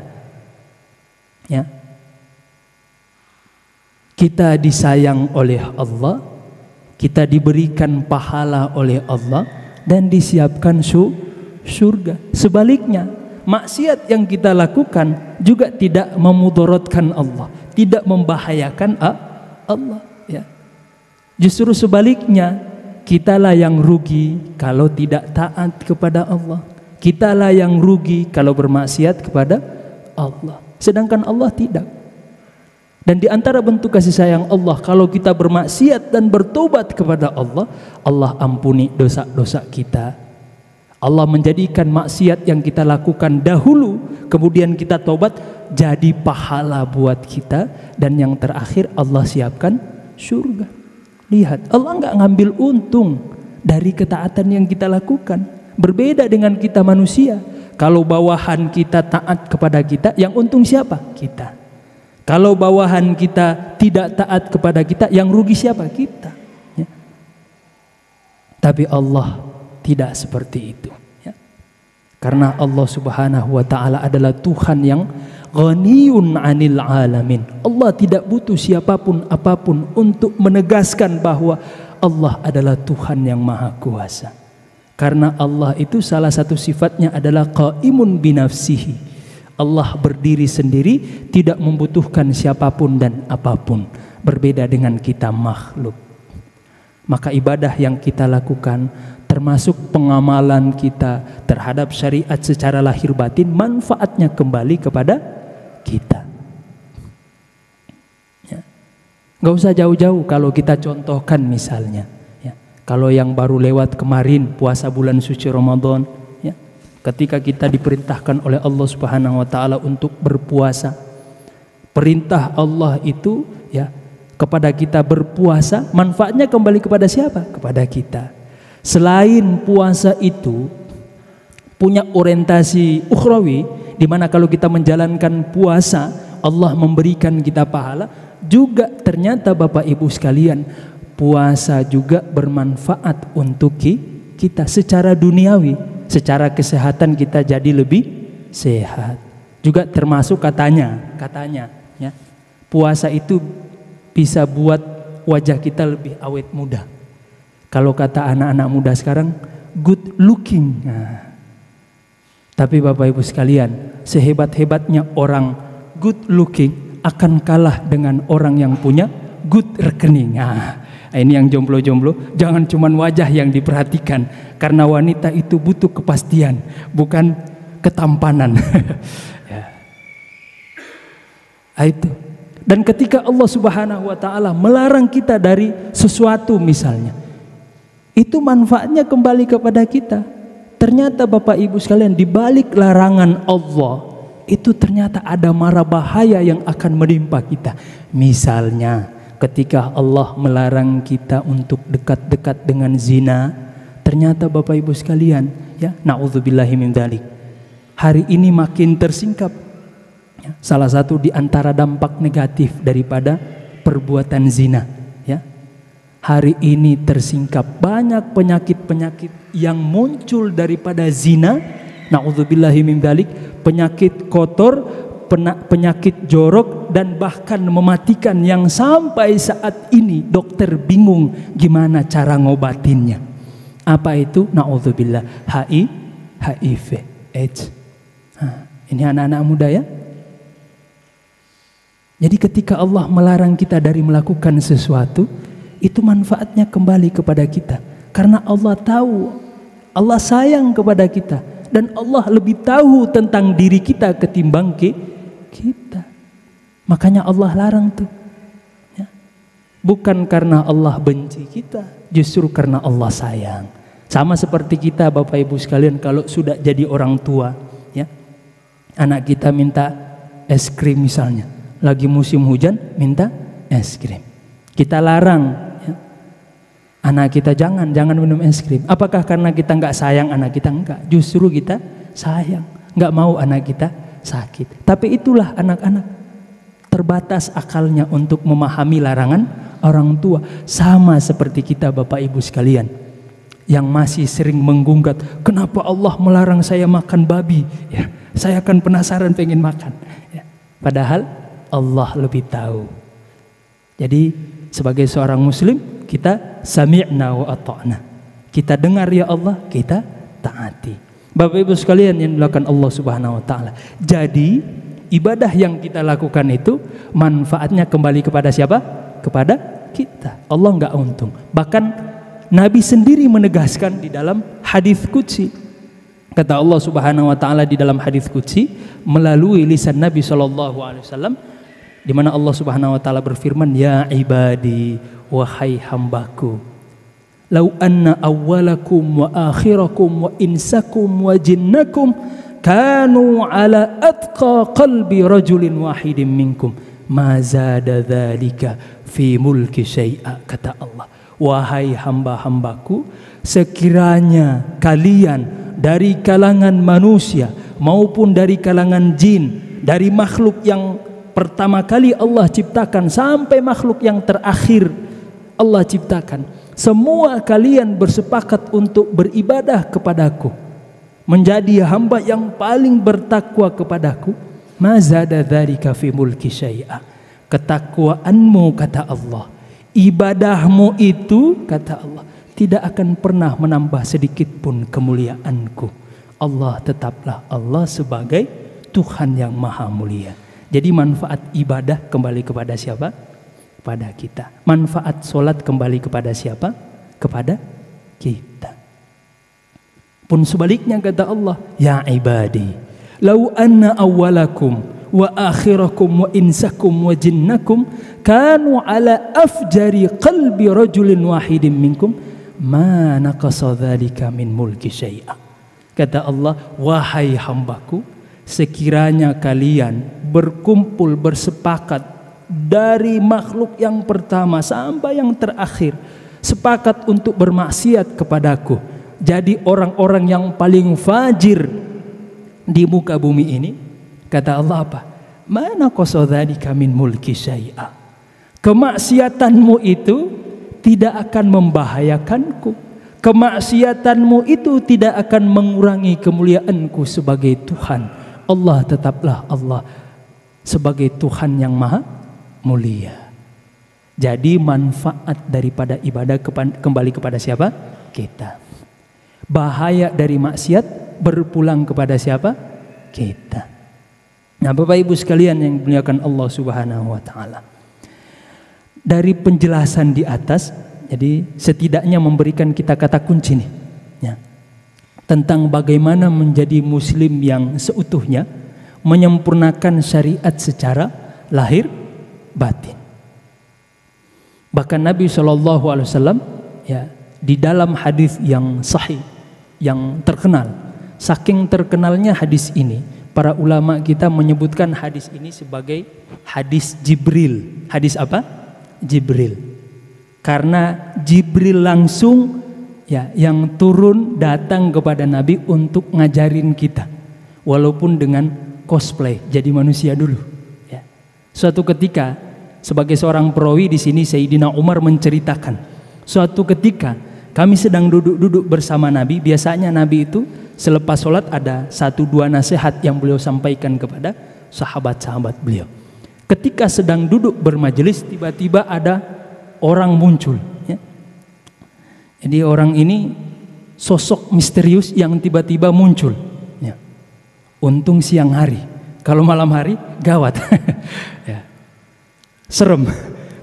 ya. Kita disayang oleh Allah, kita diberikan pahala oleh Allah, dan disiapkan surga. Sebaliknya, maksiat yang kita lakukan juga tidak memudaratkan Allah, tidak membahayakan Allah, ya. Justru sebaliknya, kitalah yang rugi kalau tidak taat kepada Allah. Kitalah yang rugi kalau bermaksiat kepada Allah. Sedangkan Allah tidak. Dan di antara bentuk kasih sayang Allah, kalau kita bermaksiat dan bertobat kepada Allah, Allah ampuni dosa-dosa kita. Allah menjadikan maksiat yang kita lakukan dahulu, kemudian kita tobat, jadi pahala buat kita. Dan yang terakhir, Allah siapkan surga. Lihat, Allah nggak ngambil untung dari ketaatan yang kita lakukan. Berbeda dengan kita manusia. Kalau bawahan kita taat kepada kita, yang untung siapa? Kita. Kalau bawahan kita tidak taat kepada kita, yang rugi siapa? Kita, ya. Tapi Allah tidak seperti itu, ya. Karena Allah Subhanahu wa ta'ala adalah Tuhan yang ghaniyun 'anil alamin. Allah tidak butuh siapapun apapun untuk menegaskan bahwa Allah adalah Tuhan yang maha kuasa. Karena Allah itu salah satu sifatnya adalah qaimun binafsihi. Allah berdiri sendiri, tidak membutuhkan siapapun dan apapun. Berbeda dengan kita makhluk. Maka ibadah yang kita lakukan, termasuk pengamalan kita terhadap syariat secara lahir batin, manfaatnya kembali kepada kita, ya. Gak usah jauh-jauh kalau kita contohkan misalnya, ya. Kalau yang baru lewat kemarin puasa bulan suci Ramadan, ya. Ketika kita diperintahkan oleh Allah Subhanahu wa ta'ala untuk berpuasa, perintah Allah itu, ya, kepada kita berpuasa, manfaatnya kembali kepada siapa? Kepada kita. Selain puasa itu punya orientasi ukhrawi, di mana kalau kita menjalankan puasa Allah memberikan kita pahala, juga ternyata Bapak Ibu sekalian, puasa juga bermanfaat untuk kita secara duniawi. Secara kesehatan kita jadi lebih sehat. Juga termasuk katanya, ya, puasa itu bisa buat wajah kita lebih awet muda. Kalau kata anak-anak muda sekarang, good looking. Nah, tapi Bapak Ibu sekalian, sehebat-hebatnya orang good looking akan kalah dengan orang yang punya good rekening. Nah, ini yang jomblo-jomblo, jangan cuman wajah yang diperhatikan, karena wanita itu butuh kepastian, bukan ketampanan. Ya. Itu. Dan ketika Allah Subhanahu wa ta'ala melarang kita dari sesuatu misalnya, itu manfaatnya kembali kepada kita. Ternyata Bapak Ibu sekalian, di balik larangan Allah itu ternyata ada mara bahaya yang akan menimpa kita. Misalnya ketika Allah melarang kita untuk dekat-dekat dengan zina, ternyata Bapak Ibu sekalian, ya, na'udzubillahi min dzalik, hari ini makin tersingkap, ya, salah satu di antara dampak negatif daripada perbuatan zina, ya. Hari ini tersingkap banyak penyakit-penyakit yang muncul daripada zina, na'udzubillahi min dzalik, penyakit kotor, penyakit jorok, dan bahkan mematikan, yang sampai saat ini dokter bingung gimana cara ngobatinnya. Apa itu? Na'udzubillah, HIV, AIDS. Ini anak-anak muda, ya. Jadi ketika Allah melarang kita dari melakukan sesuatu, itu manfaatnya kembali kepada kita. Karena Allah tahu, Allah sayang kepada kita, dan Allah lebih tahu tentang diri kita ketimbang kita. Makanya Allah larang tuh, ya. Bukan karena Allah benci kita, justru karena Allah sayang. Sama seperti kita Bapak Ibu sekalian, kalau sudah jadi orang tua, ya, anak kita minta es krim misalnya, lagi musim hujan minta es krim, kita larang, ya. Anak kita jangan minum es krim. Apakah karena kita nggak sayang anak kita? Enggak, justru kita sayang, nggak mau anak kita sakit. Tapi itulah anak-anak, terbatas akalnya untuk memahami larangan orang tua. Sama seperti kita Bapak Ibu sekalian, yang masih sering menggugat, kenapa Allah melarang saya makan babi, ya, saya akan penasaran pengen makan, ya. Padahal Allah lebih tahu. Jadi sebagai seorang muslim, kita sami'na wa ata'na, kita dengar ya Allah, kita taati. Bapak Ibu sekalian yang dilakukan Allah Subhanahu wa taala. Jadi ibadah yang kita lakukan itu manfaatnya kembali kepada siapa? Kepada kita. Allah enggak untung. Bahkan Nabi sendiri menegaskan di dalam hadis qudsi. Kata Allah Subhanahu wa taala di dalam hadis qudsi melalui lisan Nabi sallallahu alaihi wasallam, di mana Allah Subhanahu wa taala berfirman, "Ya ibadi, wahai hambaku, lau anna awwalakum wa akhirakum wa insakum wa jinnakum kanu ala atqa qalbi rajulin wahidin minkum ma zada dzalika fi mulki syai'a." Kata Allah, wahai hamba-hambaku, sekiranya kalian dari kalangan manusia maupun dari kalangan jin, dari makhluk yang pertama kali Allah ciptakan sampai makhluk yang terakhir Allah ciptakan, semua kalian bersepakat untuk beribadah kepadaku, menjadi hamba yang paling bertakwa kepadaku, mazada dzalika fi mulki syai'a. Ketakwaanmu, kata Allah, ibadahmu itu, kata Allah, tidak akan pernah menambah sedikit pun kemuliaanku. Allah tetaplah Allah sebagai Tuhan yang maha mulia. Jadi manfaat ibadah kembali kepada siapa? Kepada kita. Manfaat solat kembali kepada siapa? Kepada kita. Pun sebaliknya kata Allah, ya ibadi, lau anna awwalakum wa akhirakum wa insakum wa jinnakum kanu ala afjari qalbi rajulin wahidin minkum ma naqasa dzalika min mulki syai'a. Kata Allah, wahai hambaku, sekiranya kalian berkumpul bersepakat dari makhluk yang pertama sampai yang terakhir sepakat untuk bermaksiat kepadaku, jadi orang-orang yang paling fajir di muka bumi ini, kata Allah apa? Mana qasadzalika min mulki syai'a. Kemaksiatanmu itu tidak akan membahayakanku. Kemaksiatanmu itu tidak akan mengurangi kemuliaanku sebagai Tuhan. Allah tetaplah Allah sebagai Tuhan yang maha mulia. Jadi manfaat daripada ibadah kembali kepada siapa? Kita. Bahaya dari maksiat berpulang kepada siapa? Kita. Nah, Bapak Ibu sekalian yang dimuliakan Allah Subhanahu wa taala. Dari penjelasan di atas, jadi setidaknya memberikan kita kata kunci nih, ya, tentang bagaimana menjadi muslim yang seutuhnya, menyempurnakan syariat secara lahir batin. Bahkan Nabi SAW ya, di dalam hadis yang sahih, yang terkenal, saking terkenalnya hadis ini, para ulama kita menyebutkan hadis ini sebagai hadis Jibril. Hadis apa? Jibril. Karena Jibril langsung ya yang turun datang kepada Nabi untuk ngajarin kita, walaupun dengan cosplay jadi manusia dulu. Ya. Suatu ketika sebagai seorang perawi di sini Sayyidina Umar menceritakan, suatu ketika kami sedang duduk-duduk bersama Nabi. Biasanya Nabi itu selepas sholat ada 1-2 nasihat yang beliau sampaikan kepada sahabat-sahabat beliau. Ketika sedang duduk bermajelis, tiba-tiba ada orang muncul, ya. Jadi orang ini sosok misterius yang tiba-tiba muncul, ya. Untung siang hari, kalau malam hari gawat. Ya. Serem,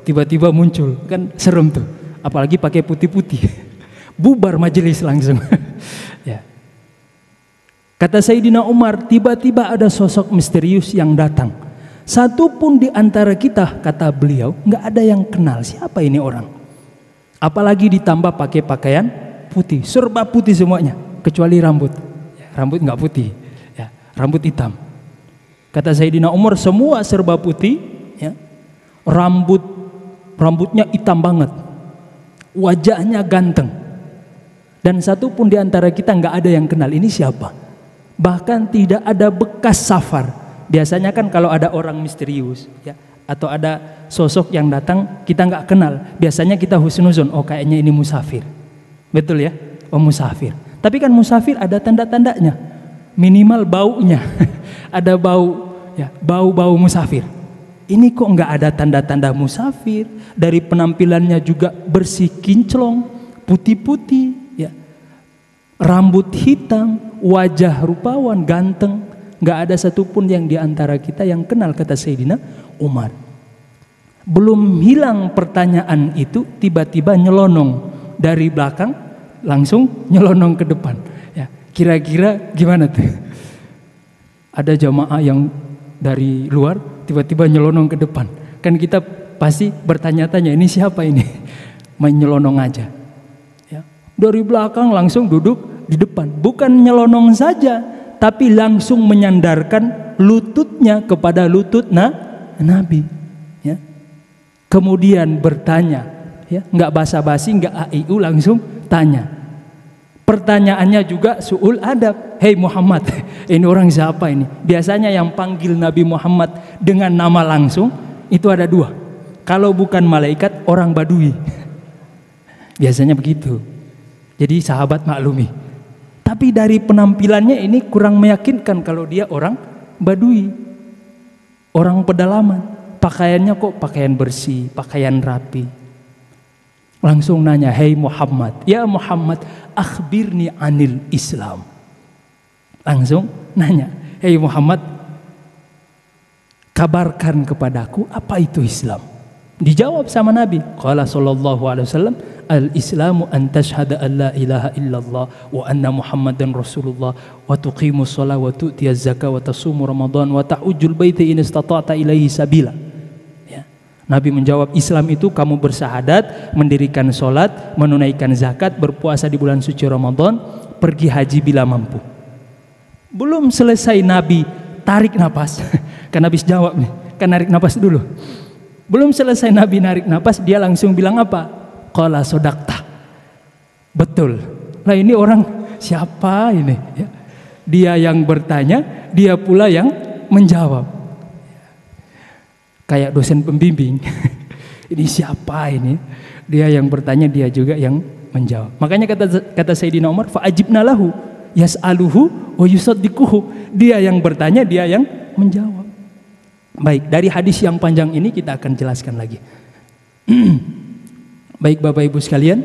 tiba-tiba muncul, kan serem tuh, apalagi pakai putih-putih. Bubar majelis langsung. Ya. Kata Sayyidina Umar, tiba-tiba ada sosok misterius yang datang. Satu pun di antara kita, kata beliau, nggak ada yang kenal siapa ini orang. Apalagi ditambah pakai pakaian putih, serba putih semuanya, kecuali rambut. Ya, rambut nggak putih, ya, rambut hitam. Kata Sayyidina Umar, semua serba putih, ya, rambutnya hitam banget, wajahnya ganteng, dan satu pun di antara kita nggak ada yang kenal ini siapa. Bahkan tidak ada bekas safar. Biasanya kan kalau ada orang misterius, ya, atau ada sosok yang datang kita nggak kenal, biasanya kita husnuzon, oh kayaknya ini musafir, betul ya, oh musafir. Tapi kan musafir ada tanda-tandanya, minimal baunya, ada bau, ya, bau musafir. Ini kok nggak ada tanda-tanda musafir, dari penampilannya juga bersih kinclong, putih-putih, ya, rambut hitam, wajah rupawan, ganteng, nggak ada satupun yang diantara kita yang kenal, kata Sayyidina Umar. Belum hilang pertanyaan itu, tiba-tiba nyelonong dari belakang, langsung nyelonong ke depan. Ya, kira-kira gimana tuh? Ada jamaah yang dari luar tiba-tiba nyelonong ke depan. Kan kita pasti bertanya-tanya, ini siapa ini? Main nyelonong aja. Ya. Dari belakang langsung duduk di depan. Bukan nyelonong saja, tapi langsung menyandarkan lututnya kepada lutut Nabi. Ya. Kemudian bertanya, ya, nggak basa-basi, nggak AIU, langsung tanya. Pertanyaannya juga su'ul adab. Hei Muhammad, ini orang siapa ini? Biasanya yang panggil Nabi Muhammad dengan nama langsung itu ada dua. Kalau bukan malaikat, orang Badui. Biasanya begitu. Jadi sahabat maklumi. Tapi dari penampilannya ini kurang meyakinkan kalau dia orang Badui, orang pedalaman. Pakaiannya kok pakaian bersih, pakaian rapi. Langsung nanya, hei Muhammad, ya Muhammad, akhbirni anil Islam. Langsung nanya, hei Muhammad, kabarkan kepadaku apa itu Islam. Dijawab sama Nabi, qala sallallahu alaihi wasallam, al-islamu an tashhada an la ilaha illallah wa anna Muhammadan Rasulullah wa tuqimus shalah wa tu'tiyaz zakah wa tasumu Ramadan wa ta'ujjul baita in istata'ta ilaihi sabila. Nabi menjawab, Islam itu kamu bersahadat, mendirikan sholat, menunaikan zakat, berpuasa di bulan suci Ramadan, pergi haji bila mampu. Belum selesai Nabi tarik napas, kan habis jawab nih, kan narik napas dulu. Belum selesai Nabi narik napas, dia langsung bilang apa? Qala sodaqta. Betul. Lah ini orang siapa ini? Ya. Dia yang bertanya, dia pula yang menjawab. Kayak dosen pembimbing. Ini siapa ini? Dia yang bertanya, dia juga yang menjawab. Makanya kata Sayyidina Umar, fa'ajibna lahu yas'aluhu wa yusaddiquhu. Dia yang bertanya, dia yang menjawab. Baik, dari hadis yang panjang ini kita akan jelaskan lagi. Baik Bapak Ibu sekalian,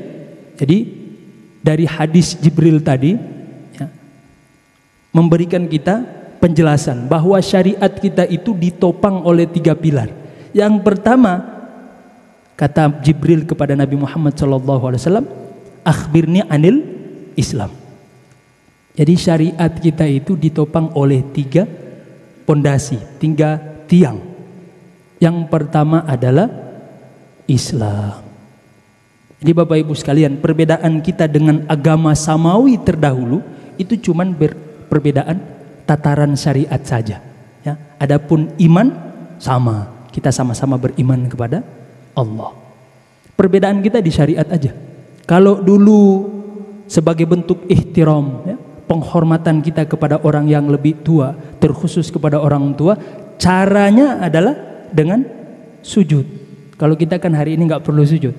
jadi dari hadis Jibril tadi ya, memberikan kita penjelasan bahwa syariat kita itu ditopang oleh 3 pilar. Yang pertama, kata Jibril kepada Nabi Muhammad SAW, akhbirni anil Islam. Jadi syariat kita itu ditopang oleh 3 pondasi, 3 tiang. Yang pertama adalah Islam. Jadi Bapak Ibu sekalian, perbedaan kita dengan agama samawi terdahulu itu cuman perbedaan tataran syariat saja. Ya. Adapun iman sama, kita sama-sama beriman kepada Allah. Perbedaan kita di syariat aja. Kalau dulu sebagai bentuk ihtiram, ya, penghormatan kita kepada orang yang lebih tua, terkhusus kepada orang tua, caranya adalah dengan sujud. Kalau kita kan hari ini nggak perlu sujud,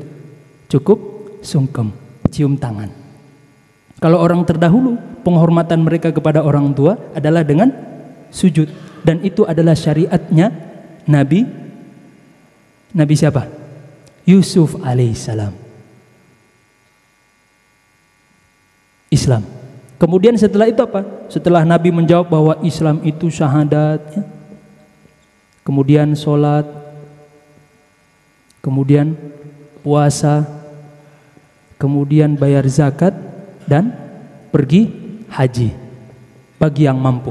cukup sungkem, cium tangan. Kalau orang terdahulu, penghormatan mereka kepada orang tua adalah dengan sujud. Dan itu adalah syariatnya Nabi siapa? Yusuf alaihissalam. Islam. Kemudian setelah itu apa? Setelah Nabi menjawab bahwa Islam itu syahadat, ya. Kemudian sholat, kemudian puasa, kemudian bayar zakat, dan pergi haji bagi yang mampu.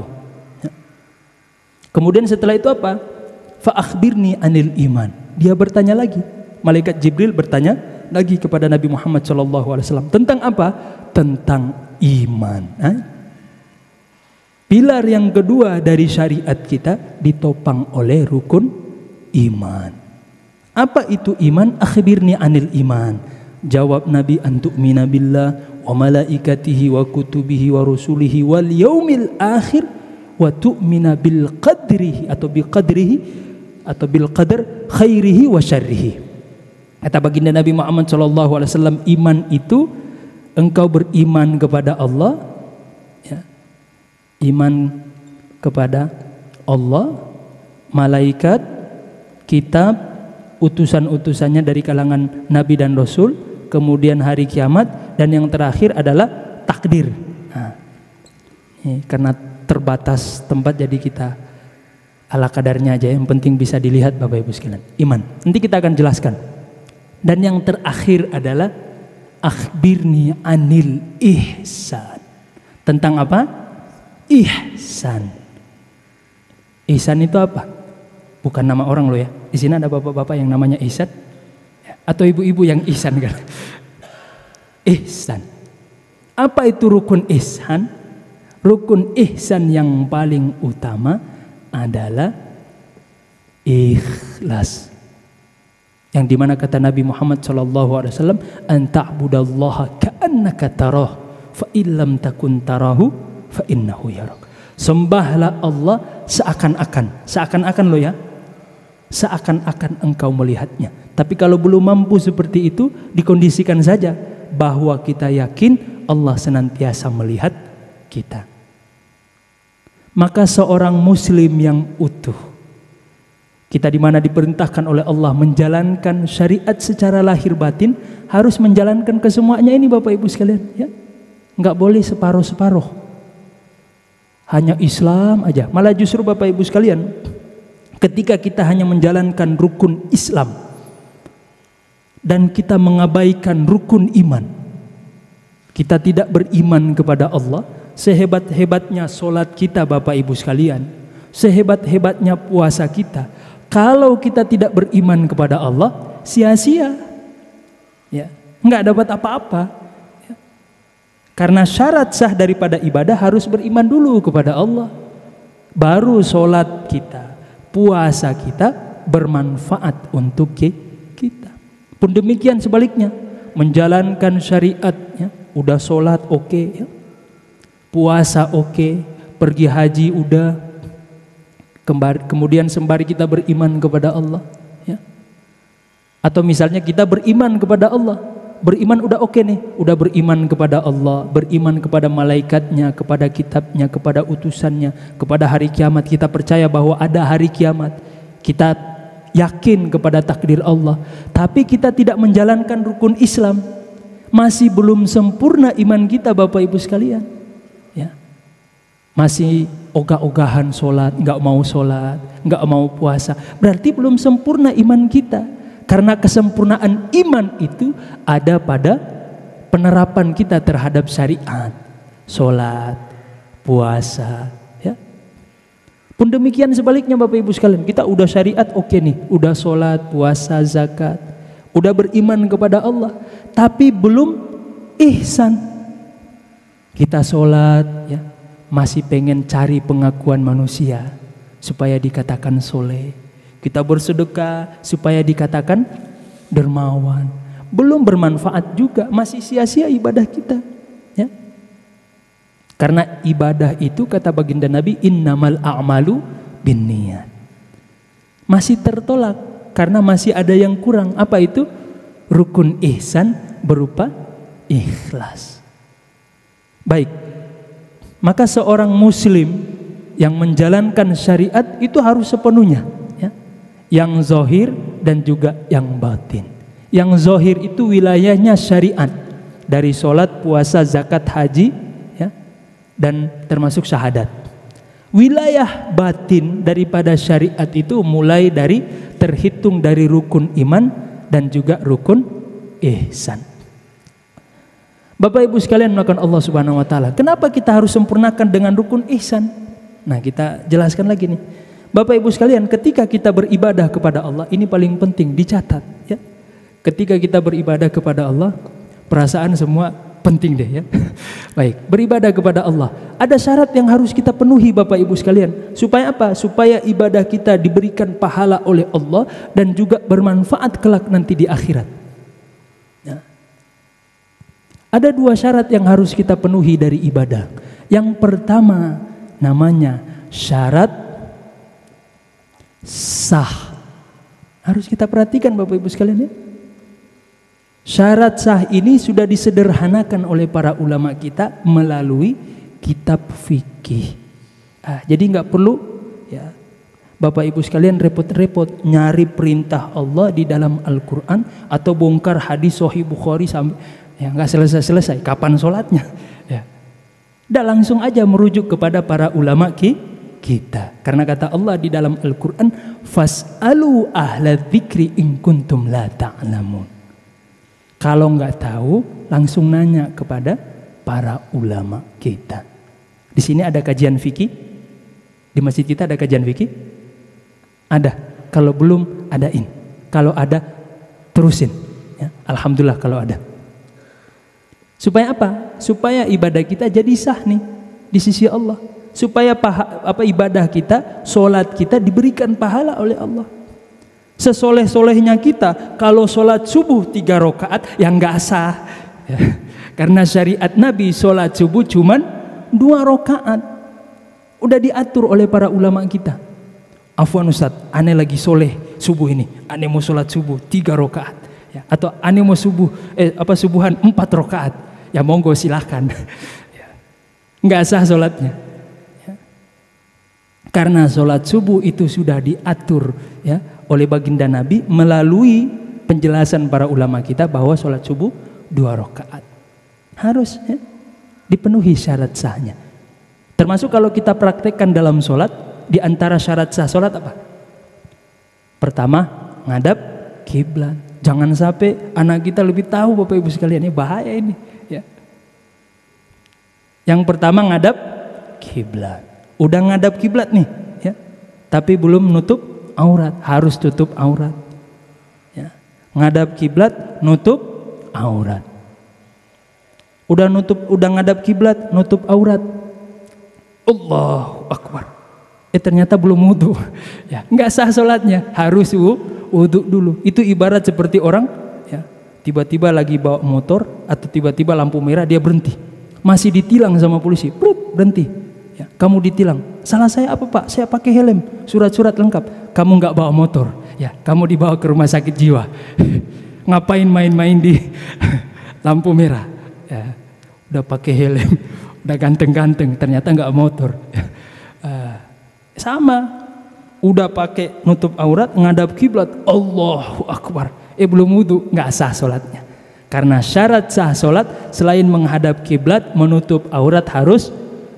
Kemudian setelah itu apa? Fa akhbirni anil iman. Dia bertanya lagi. Malaikat Jibril bertanya lagi kepada Nabi Muhammad SAW tentang apa? Tentang iman. Pilar yang kedua dari syariat kita ditopang oleh rukun iman. Apa itu iman? Akhbirni anil iman. Jawab Nabi, antu'mina billah wa malaikatihi wa kutubihi wa rusulihi wal yaumil akhir wa tu'mina bil qadrihi atau bi qadrihi atau bil qadar khairihi wa syarrihi. Kata baginda Nabi Muhammad SAW, iman itu engkau beriman kepada Allah, ya, iman kepada Allah, malaikat, kitab, utusan-utusannya dari kalangan Nabi dan Rasul, kemudian hari kiamat, dan yang terakhir adalah takdir. Nah, Karena terbatas tempat jadi kita ala kadarnya aja, yang penting bisa dilihat Bapak Ibu sekalian. Iman. Nanti kita akan jelaskan. Dan yang terakhir adalah akhbirni anil ihsan. Tentang apa? Ihsan. Ihsan itu apa? Bukan nama orang loh ya. Di sini ada bapak-bapak yang namanya Ihsan atau ibu-ibu yang ihsan kan? Ihsan. Apa itu rukun ihsan? Rukun ihsan yang paling utama adalah ikhlas. Yang dimana kata Nabi Muhammad SAW, anta'budallaha ka'annaka tarah, fa illam takun tarahu fa innahu yarak. Sembahlah Allah seakan-akan loh ya, seakan-akan engkau melihatnya. Tapi kalau belum mampu seperti itu, dikondisikan saja bahwa kita yakin Allah senantiasa melihat kita. Maka seorang muslim yang utuh, kita dimana diperintahkan oleh Allah menjalankan syariat secara lahir batin, harus menjalankan kesemuanya ini Bapak Ibu sekalian ya. Enggak boleh separuh-separuh, hanya Islam aja. Malah justru Bapak Ibu sekalian, ketika kita hanya menjalankan rukun Islam dan kita mengabaikan rukun iman, kita tidak beriman kepada Allah, sehebat-hebatnya solat kita Bapak Ibu sekalian, sehebat-hebatnya puasa kita, kalau kita tidak beriman kepada Allah, sia-sia ya, nggak dapat apa-apa ya. Karena syarat sah daripada ibadah harus beriman dulu kepada Allah, baru solat kita, puasa kita bermanfaat untuk kita. Pun demikian sebaliknya, menjalankan syariatnya, udah solat oke ya, puasa oke, pergi haji udah, kemudian sembari kita beriman kepada Allah ya. Atau misalnya kita beriman kepada Allah, beriman udah oke nih, udah beriman kepada Allah, beriman kepada malaikatnya, kepada kitabnya, kepada utusannya, kepada hari kiamat, kita percaya bahwa ada hari kiamat, kita yakin kepada takdir Allah, tapi kita tidak menjalankan rukun Islam, masih belum sempurna iman kita Bapak Ibu sekalian ya. Masih ogah-ogahan sholat, nggak mau sholat, nggak mau puasa, berarti belum sempurna iman kita. Karena kesempurnaan iman itu ada pada penerapan kita terhadap syariat, sholat, puasa ya. Pun demikian sebaliknya Bapak Ibu sekalian, kita udah syariat oke nih, udah sholat, puasa, zakat, udah beriman kepada Allah, tapi belum ihsan. Kita sholat ya, masih pengen cari pengakuan manusia supaya dikatakan soleh. Kita bersedekah supaya dikatakan dermawan. Belum bermanfaat juga, masih sia-sia ibadah kita ya. Karena ibadah itu kata baginda Nabi, innamal a'malu binniyat. Masih tertolak karena masih ada yang kurang. Apa itu? Rukun ihsan berupa ikhlas. Baik, maka seorang muslim yang menjalankan syariat itu harus sepenuhnya ya. Yang zahir dan juga yang batin. Yang zahir itu wilayahnya syariat, dari sholat, puasa, zakat, haji ya, dan termasuk syahadat. Wilayah batin daripada syariat itu mulai dari terhitung dari rukun iman dan juga rukun ihsan. Bapak Ibu sekalian melakukan Allah Subhanahu wa taala, kenapa kita harus sempurnakan dengan rukun ihsan? Nah, kita jelaskan lagi nih. Bapak Ibu sekalian, ketika kita beribadah kepada Allah, ini paling penting dicatat ya. Ketika kita beribadah kepada Allah, perasaan semua penting deh ya. Baik, beribadah kepada Allah, ada syarat yang harus kita penuhi Bapak Ibu sekalian. Supaya apa? Supaya ibadah kita diberikan pahala oleh Allah dan juga bermanfaat kelak nanti di akhirat ya. Ada dua syarat yang harus kita penuhi dari ibadah. Yang pertama namanya syarat sah. Harus kita perhatikan Bapak Ibu sekalian ya. Syarat sah ini sudah disederhanakan oleh para ulama kita melalui kitab fikih. Jadi nggak perlu ya Bapak Ibu sekalian repot-repot nyari perintah Allah di dalam Al-Quran atau bongkar hadis Sahih Bukhari sampai ya nggak selesai-selesai. Kapan sholatnya? Ya. Tidak langsung aja merujuk kepada para ulama kita. Karena kata Allah di dalam Al-Quran, fas'alu ahla dzikri in kuntum la ta'lamun. Kalau nggak tahu, langsung nanya kepada para ulama kita. Di sini ada kajian fikih. Di masjid kita ada kajian fikih? Ada. Kalau belum, adain. Kalau ada, terusin. Ya, alhamdulillah kalau ada. Supaya apa? Supaya ibadah kita jadi sah nih di sisi Allah. Supaya ibadah kita, solat kita diberikan pahala oleh Allah. Sesoleh-solehnya kita, kalau solat subuh 3 rakaat yang nggak sah. Ya. Karena syariat Nabi solat subuh cuman 2 rakaat. Udah diatur oleh para ulama kita. Afwan Ustaz, ane lagi soleh subuh ini, ane mau solat subuh 3 rakaat. Ya. Atau ane mau subuhan 4 rakaat. Ya monggo silahkan. Nggak sah sholatnya. Ya. Karena sholat subuh itu sudah diatur ya oleh baginda Nabi melalui penjelasan para ulama kita bahwa sholat subuh 2 rakaat. Harus ya, dipenuhi syarat sahnya. Termasuk kalau kita praktekkan dalam sholat, di antara syarat sah sholat apa? Pertama, ngadap kiblat. Jangan sampai anak kita lebih tahu Bapak Ibu sekalian, ini bahaya ini. Ya. Yang pertama ngadap kiblat. Udah ngadap kiblat nih, ya. Tapi belum nutup aurat, harus tutup aurat. Ya. Ngadap kiblat, nutup aurat. Udah ngadap kiblat, nutup aurat. Allahu Akbar. Ternyata belum wudu. Ya, nggak sah sholatnya, harus wudu dulu. Itu ibarat seperti orang ya, tiba-tiba lagi bawa motor atau tiba-tiba lampu merah dia berhenti, masih ditilang sama polisi, berhenti ya, kamu ditilang, salah saya apa Pak, saya pakai helm, surat-surat lengkap, kamu nggak bawa motor ya, kamu dibawa ke rumah sakit jiwa. Ngapain main-main di lampu merah ya, udah pakai helm, udah ganteng-ganteng, ternyata nggak motor ya. Sama, udah pakai nutup aurat, ngadap kiblat, Allahu Akbar, belum wudu, nggak sah sholatnya. Karena syarat sah sholat selain menghadap kiblat, menutup aurat, harus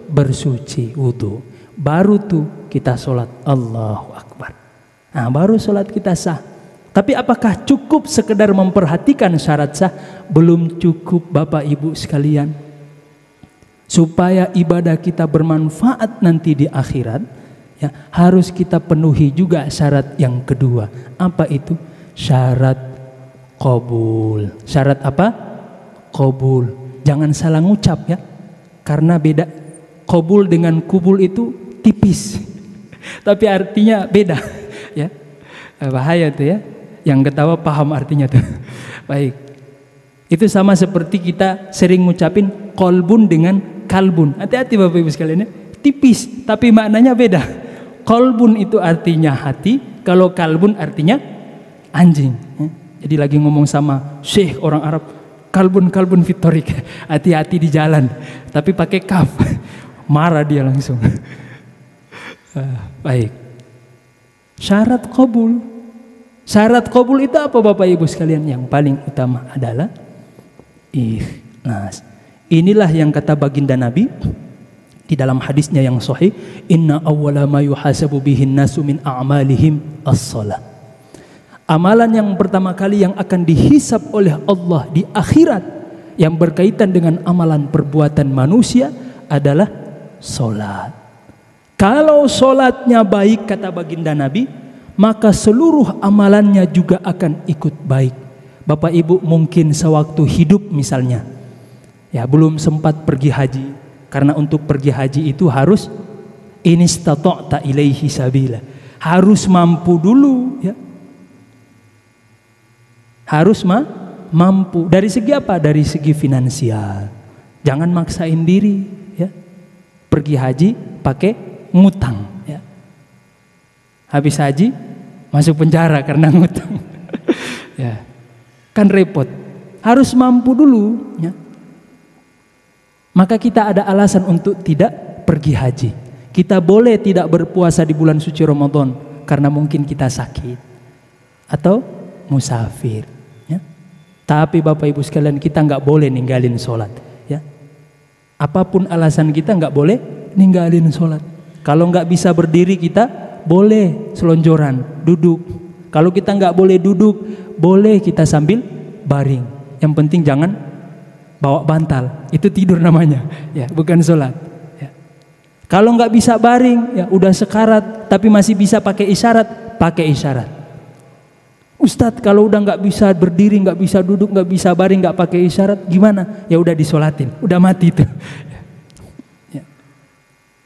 bersuci, wudu. Baru tuh kita sholat, Allahu Akbar. Nah, baru sholat kita sah. Tapi apakah cukup sekedar memperhatikan syarat sah? Belum cukup Bapak Ibu sekalian. Supaya ibadah kita bermanfaat nanti di akhirat, ya, harus kita penuhi juga syarat yang kedua. Apa itu? Syarat qabul. Syarat apa? Qabul. Jangan salah ngucap ya. Karena beda. Qabul dengan kubul itu tipis. Tapi artinya beda ya. Bahaya tuh ya. Yang ketawa paham artinya tuh. Baik. Itu sama seperti kita sering ngucapin kolbun dengan kalbun. Hati-hati Bapak Ibu sekalian ya. Tipis tapi maknanya beda. Kolbun itu artinya hati, kalau kalbun artinya anjing. Jadi lagi ngomong sama syekh orang Arab, kalbun fitorik, hati-hati di jalan, tapi pakai kaf, marah dia langsung. Baik. Syarat qabul. Syarat qabul itu apa Bapak Ibu sekalian? Yang paling utama adalah ikhlas. Inilah yang kata baginda Nabi di dalam hadisnya yang sahih, inna awwala ma yuhasabu bihin nasu min a'malihim as-shalah. Amalan yang pertama kali yang akan dihisab oleh Allah di akhirat yang berkaitan dengan amalan perbuatan manusia adalah salat. Kalau salatnya baik kata baginda Nabi, maka seluruh amalannya juga akan ikut baik. Bapak Ibu mungkin sewaktu hidup misalnya ya belum sempat pergi haji. Karena untuk pergi haji itu harus inistata'ta ilaihi sabila. Harus mampu dulu ya. Harus mampu. Dari segi apa? Dari segi finansial. Jangan maksain diri ya. Pergi haji pakai ngutang ya. Habis haji masuk penjara karena ngutang. Ya. Kan repot. Harus mampu dulu ya. Maka kita ada alasan untuk tidak pergi haji. Kita boleh tidak berpuasa di bulan suci Ramadan karena mungkin kita sakit atau musafir. Ya. Tapi Bapak Ibu sekalian, kita nggak boleh ninggalin sholat. Ya. Apapun alasan kita nggak boleh ninggalin sholat. Kalau nggak bisa berdiri kita boleh selonjoran, duduk. Kalau kita nggak boleh duduk, boleh kita sambil baring. Yang penting jangan bawa bantal, itu tidur namanya, ya bukan sholat. Ya. Kalau nggak bisa baring, ya udah sekarat, tapi masih bisa pakai isyarat, pakai isyarat. Ustadz kalau udah nggak bisa berdiri, nggak bisa duduk, nggak bisa baring, nggak pakai isyarat, gimana? Ya udah disolatin, udah mati itu. Ya.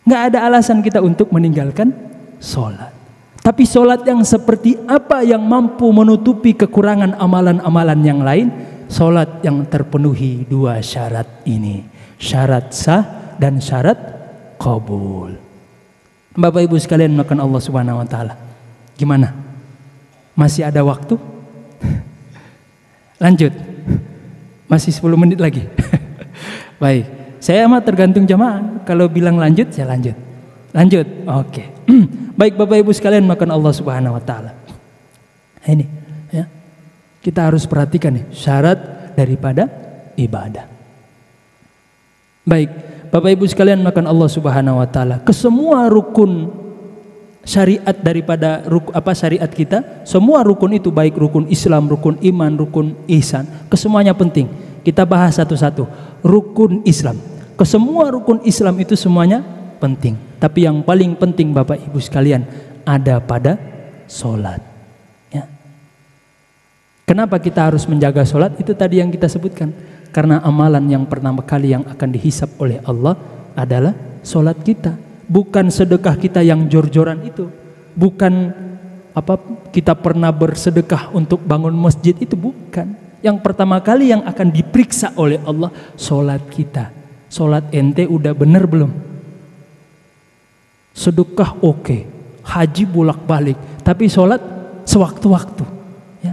Nggak ada alasan kita untuk meninggalkan sholat. Tapi sholat yang seperti apa yang mampu menutupi kekurangan amalan-amalan yang lain? Sholat yang terpenuhi dua syarat ini, syarat sah dan syarat qabul. Bapak Ibu sekalian makan Allah Subhanahu Wa Taala. Gimana? Masih ada waktu? Lanjut. Masih 10 menit lagi. Baik. Saya mah tergantung jamaah. Kalau bilang lanjut, saya lanjut. Lanjut. Oke. Baik Bapak Ibu sekalian makan Allah Subhanahu Wa Taala. Ini ya. Kita harus perhatikan nih syarat daripada ibadah. Baik, Bapak Ibu sekalian makan Allah Subhanahu Wa Taala. Kesemua rukun syariat daripada syariat kita, semua rukun itu baik rukun Islam, rukun iman, rukun ihsan, kesemuanya penting. Kita bahas satu-satu. Rukun Islam, kesemua rukun Islam itu semuanya penting. Tapi yang paling penting Bapak Ibu sekalian ada pada sholat. Ya. Kenapa kita harus menjaga sholat? Itu tadi yang kita sebutkan. Karena amalan yang pertama kali yang akan dihisap oleh Allah adalah sholat kita. Bukan sedekah kita yang jor-joran itu. Bukan kita pernah bersedekah untuk bangun masjid itu, bukan. Yang pertama kali yang akan diperiksa oleh Allah sholat kita. Sholat ente udah bener belum? Sedekah oke, haji bolak-balik, tapi sholat sewaktu-waktu, ya.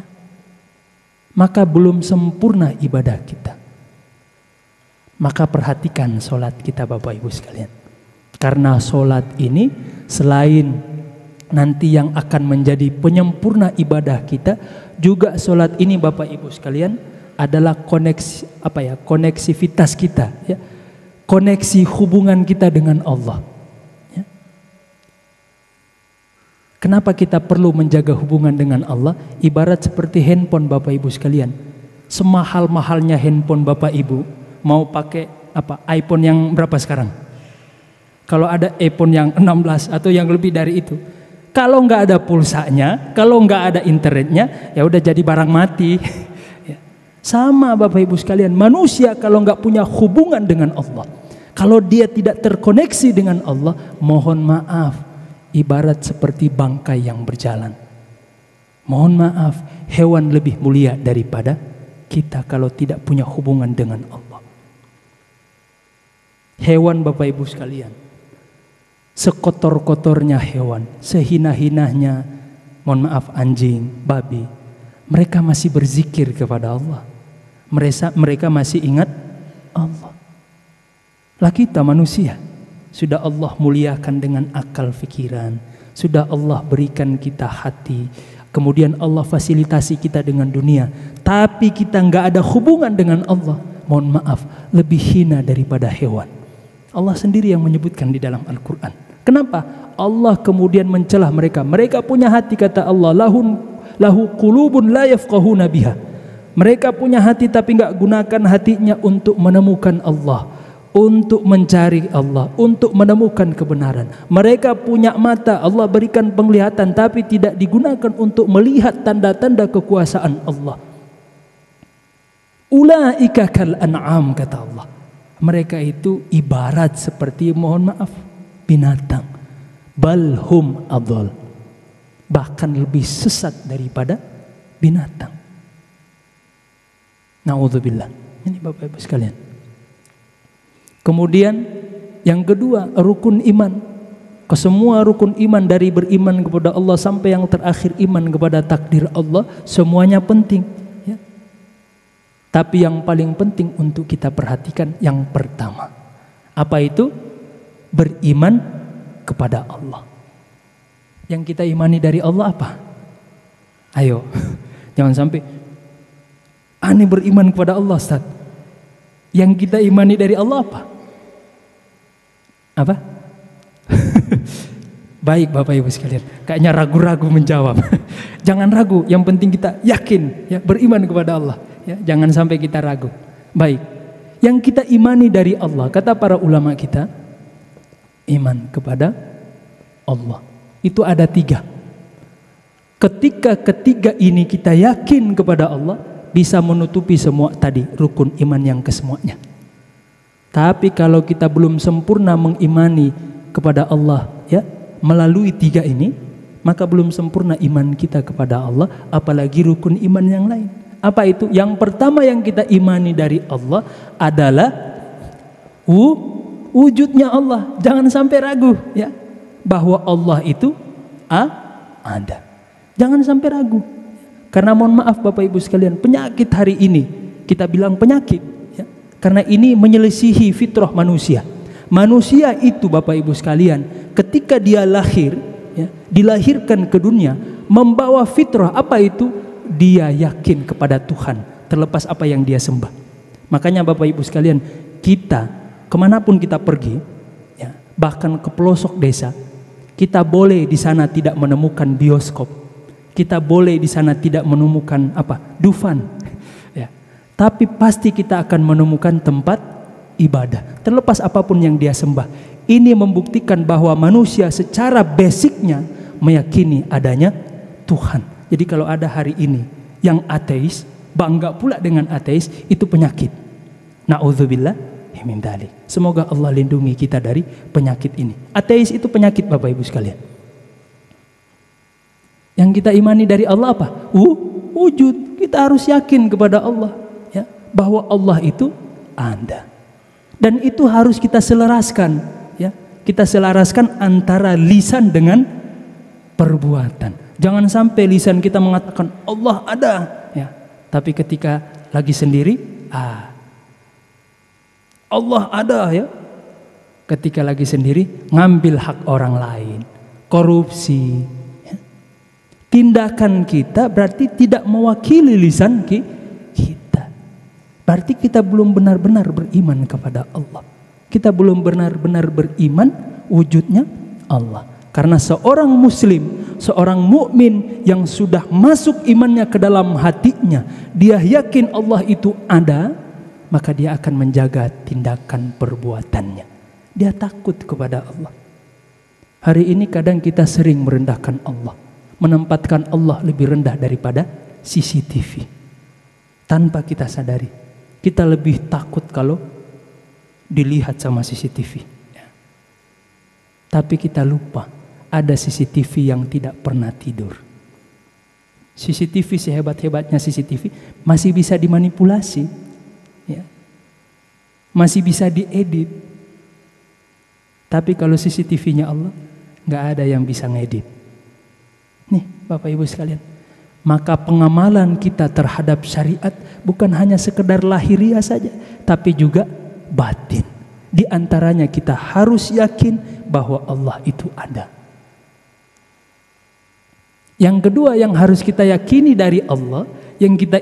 Maka belum sempurna ibadah kita. Maka perhatikan sholat kita Bapak Ibu sekalian. Karena sholat ini selain nanti yang akan menjadi penyempurna ibadah kita, juga sholat ini Bapak Ibu sekalian adalah koneksivitas kita, ya. Koneksi hubungan kita dengan Allah. Ya. Kenapa kita perlu menjaga hubungan dengan Allah? Ibarat seperti handphone Bapak Ibu sekalian. Semahal-mahalnya handphone Bapak Ibu, mau pakai iPhone yang berapa sekarang? Kalau ada iPhone yang 16 atau yang lebih dari itu, kalau nggak ada pulsanya, kalau nggak ada internetnya, ya udah jadi barang mati. Ya. Sama Bapak Ibu sekalian, manusia kalau nggak punya hubungan dengan Allah, kalau dia tidak terkoneksi dengan Allah, mohon maaf, ibarat seperti bangkai yang berjalan. Mohon maaf, hewan lebih mulia daripada kita kalau tidak punya hubungan dengan Allah. Hewan Bapak Ibu sekalian, sekotor-kotornya hewan, sehina-hinahnya, mohon maaf, anjing, babi, mereka masih berzikir kepada Allah. Mereka masih ingat Allah. Lah kita manusia, sudah Allah muliakan dengan akal fikiran, sudah Allah berikan kita hati, kemudian Allah fasilitasi kita dengan dunia, tapi kita nggak ada hubungan dengan Allah, mohon maaf, lebih hina daripada hewan. Allah sendiri yang menyebutkan di dalam Al-Quran. Kenapa? Allah kemudian mencelah mereka. Mereka punya hati, kata Allah, lahu qulubun la yafqahuna biha. Mereka punya hati tapi nggak gunakan hatinya untuk menemukan Allah, untuk mencari Allah, untuk menemukan kebenaran. Mereka punya mata, Allah berikan penglihatan, tapi tidak digunakan untuk melihat tanda-tanda kekuasaan Allah. Ulaika kal an'am, kata Allah. Mereka itu ibarat seperti, mohon maaf, binatang. Balhum adol, bahkan lebih sesat daripada binatang. Na'udzubillah. Ini Bapak Ibu sekalian. Kemudian yang kedua, rukun iman. Kesemua rukun iman, dari beriman kepada Allah sampai yang terakhir iman kepada takdir Allah, semuanya penting, ya. Tapi yang paling penting untuk kita perhatikan yang pertama, apa itu? Beriman kepada Allah. Yang kita imani dari Allah apa? Ayo, jangan sampai aneh beriman kepada Allah, Ustaz. Yang kita imani dari Allah apa? Apa? Baik Bapak Ibu sekalian, kayaknya ragu-ragu menjawab. Jangan ragu, yang penting kita yakin, ya, beriman kepada Allah. Ya, jangan sampai kita ragu. Baik, yang kita imani dari Allah, kata para ulama kita, iman kepada Allah itu ada 3. Ketika ketiga ini kita yakin kepada Allah, bisa menutupi semua tadi rukun iman yang kesemuanya. Tapi kalau kita belum sempurna mengimani kepada Allah, ya, melalui 3 ini, maka belum sempurna iman kita kepada Allah, apalagi rukun iman yang lain. Apa itu? Yang pertama yang kita imani dari Allah adalah wujudnya Allah. Jangan sampai ragu, ya, bahwa Allah itu ada. Jangan sampai ragu. Karena mohon maaf Bapak Ibu sekalian, penyakit hari ini kita bilang penyakit, ya, karena ini menyelisihi fitrah manusia. Manusia itu Bapak Ibu sekalian, ketika dia lahir, ya, dilahirkan ke dunia, membawa fitrah apa itu? Dia yakin kepada Tuhan, terlepas apa yang dia sembah. Makanya Bapak Ibu sekalian, kita kemanapun kita pergi, ya, bahkan ke pelosok desa, kita boleh di sana tidak menemukan bioskop, kita boleh di sana tidak menemukan dufan, ya, tapi pasti kita akan menemukan tempat ibadah, terlepas apapun yang dia sembah. Ini membuktikan bahwa manusia secara basicnya meyakini adanya Tuhan. Jadi kalau ada hari ini yang ateis, bangga pula dengan ateis, itu penyakit. Na'udzubillah min dzalik. Semoga Allah lindungi kita dari penyakit ini. Ateis itu penyakit Bapak Ibu sekalian. Yang kita imani dari Allah apa? Wujud. Kita harus yakin kepada Allah, ya, bahwa Allah itu ada. Dan itu harus kita selaraskan, ya. Kita selaraskan antara lisan dengan perbuatan. Jangan sampai lisan kita mengatakan Allah ada, ya, tapi ketika lagi sendiri, Allah ada, ya. Ketika lagi sendiri ngambil hak orang lain, korupsi, ya. Tindakan kita berarti tidak mewakili lisan kita. Berarti kita belum benar-benar beriman kepada Allah. Kita belum benar-benar beriman wujudnya Allah. Karena seorang muslim, seorang mukmin yang sudah masuk imannya ke dalam hatinya, dia yakin Allah itu ada, maka dia akan menjaga tindakan perbuatannya. Dia takut kepada Allah. Hari ini kadang kita sering merendahkan Allah, menempatkan Allah lebih rendah daripada CCTV. Tanpa kita sadari, kita lebih takut kalau dilihat sama CCTV. Tapi kita lupa, ada CCTV yang tidak pernah tidur. CCTV sehebat-hebatnya CCTV masih bisa dimanipulasi, ya, masih bisa diedit. Tapi kalau CCTV-nya Allah, nggak ada yang bisa ngedit. Nih Bapak Ibu sekalian, maka pengamalan kita terhadap syariat bukan hanya sekedar lahiriah saja, tapi juga batin. Di antaranya kita harus yakin bahwa Allah itu ada. Yang kedua yang harus kita yakini dari Allah, yang kita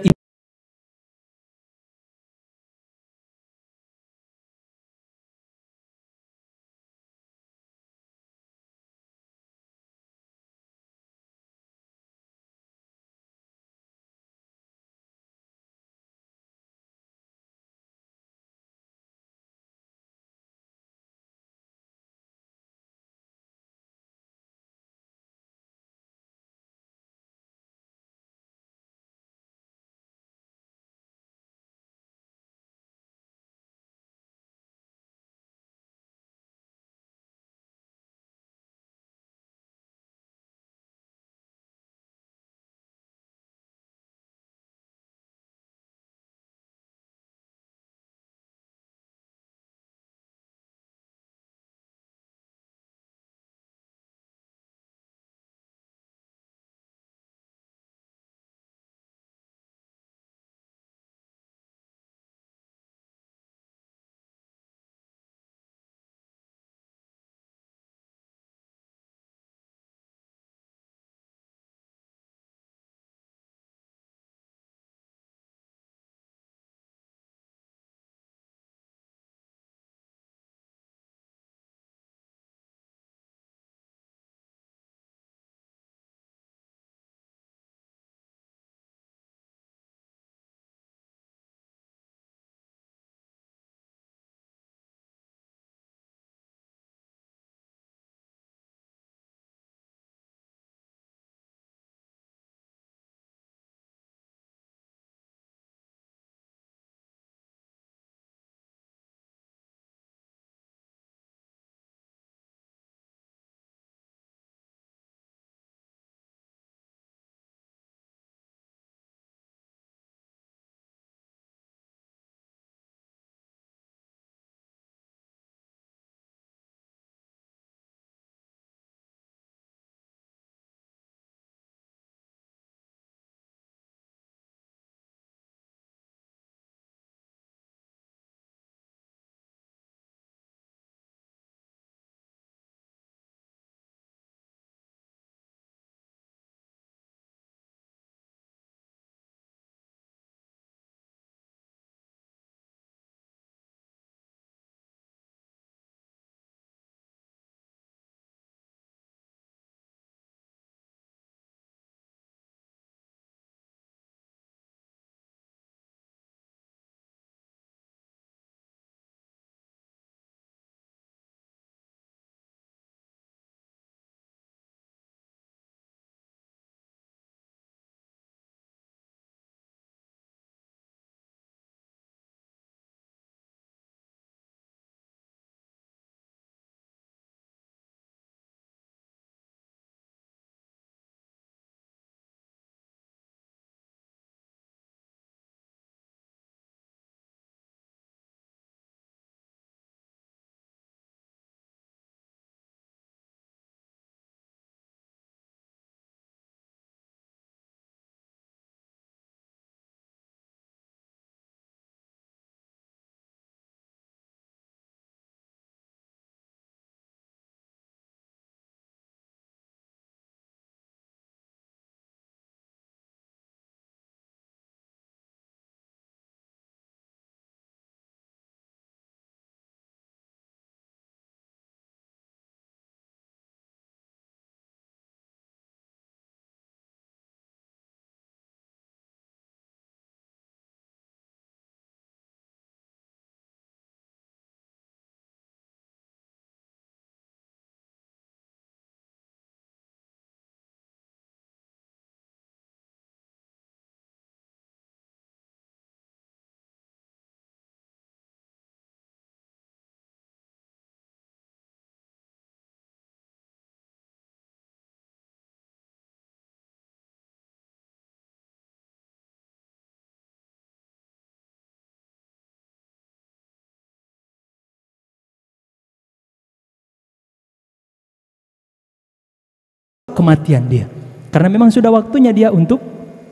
kematian dia. Karena memang sudah waktunya dia untuk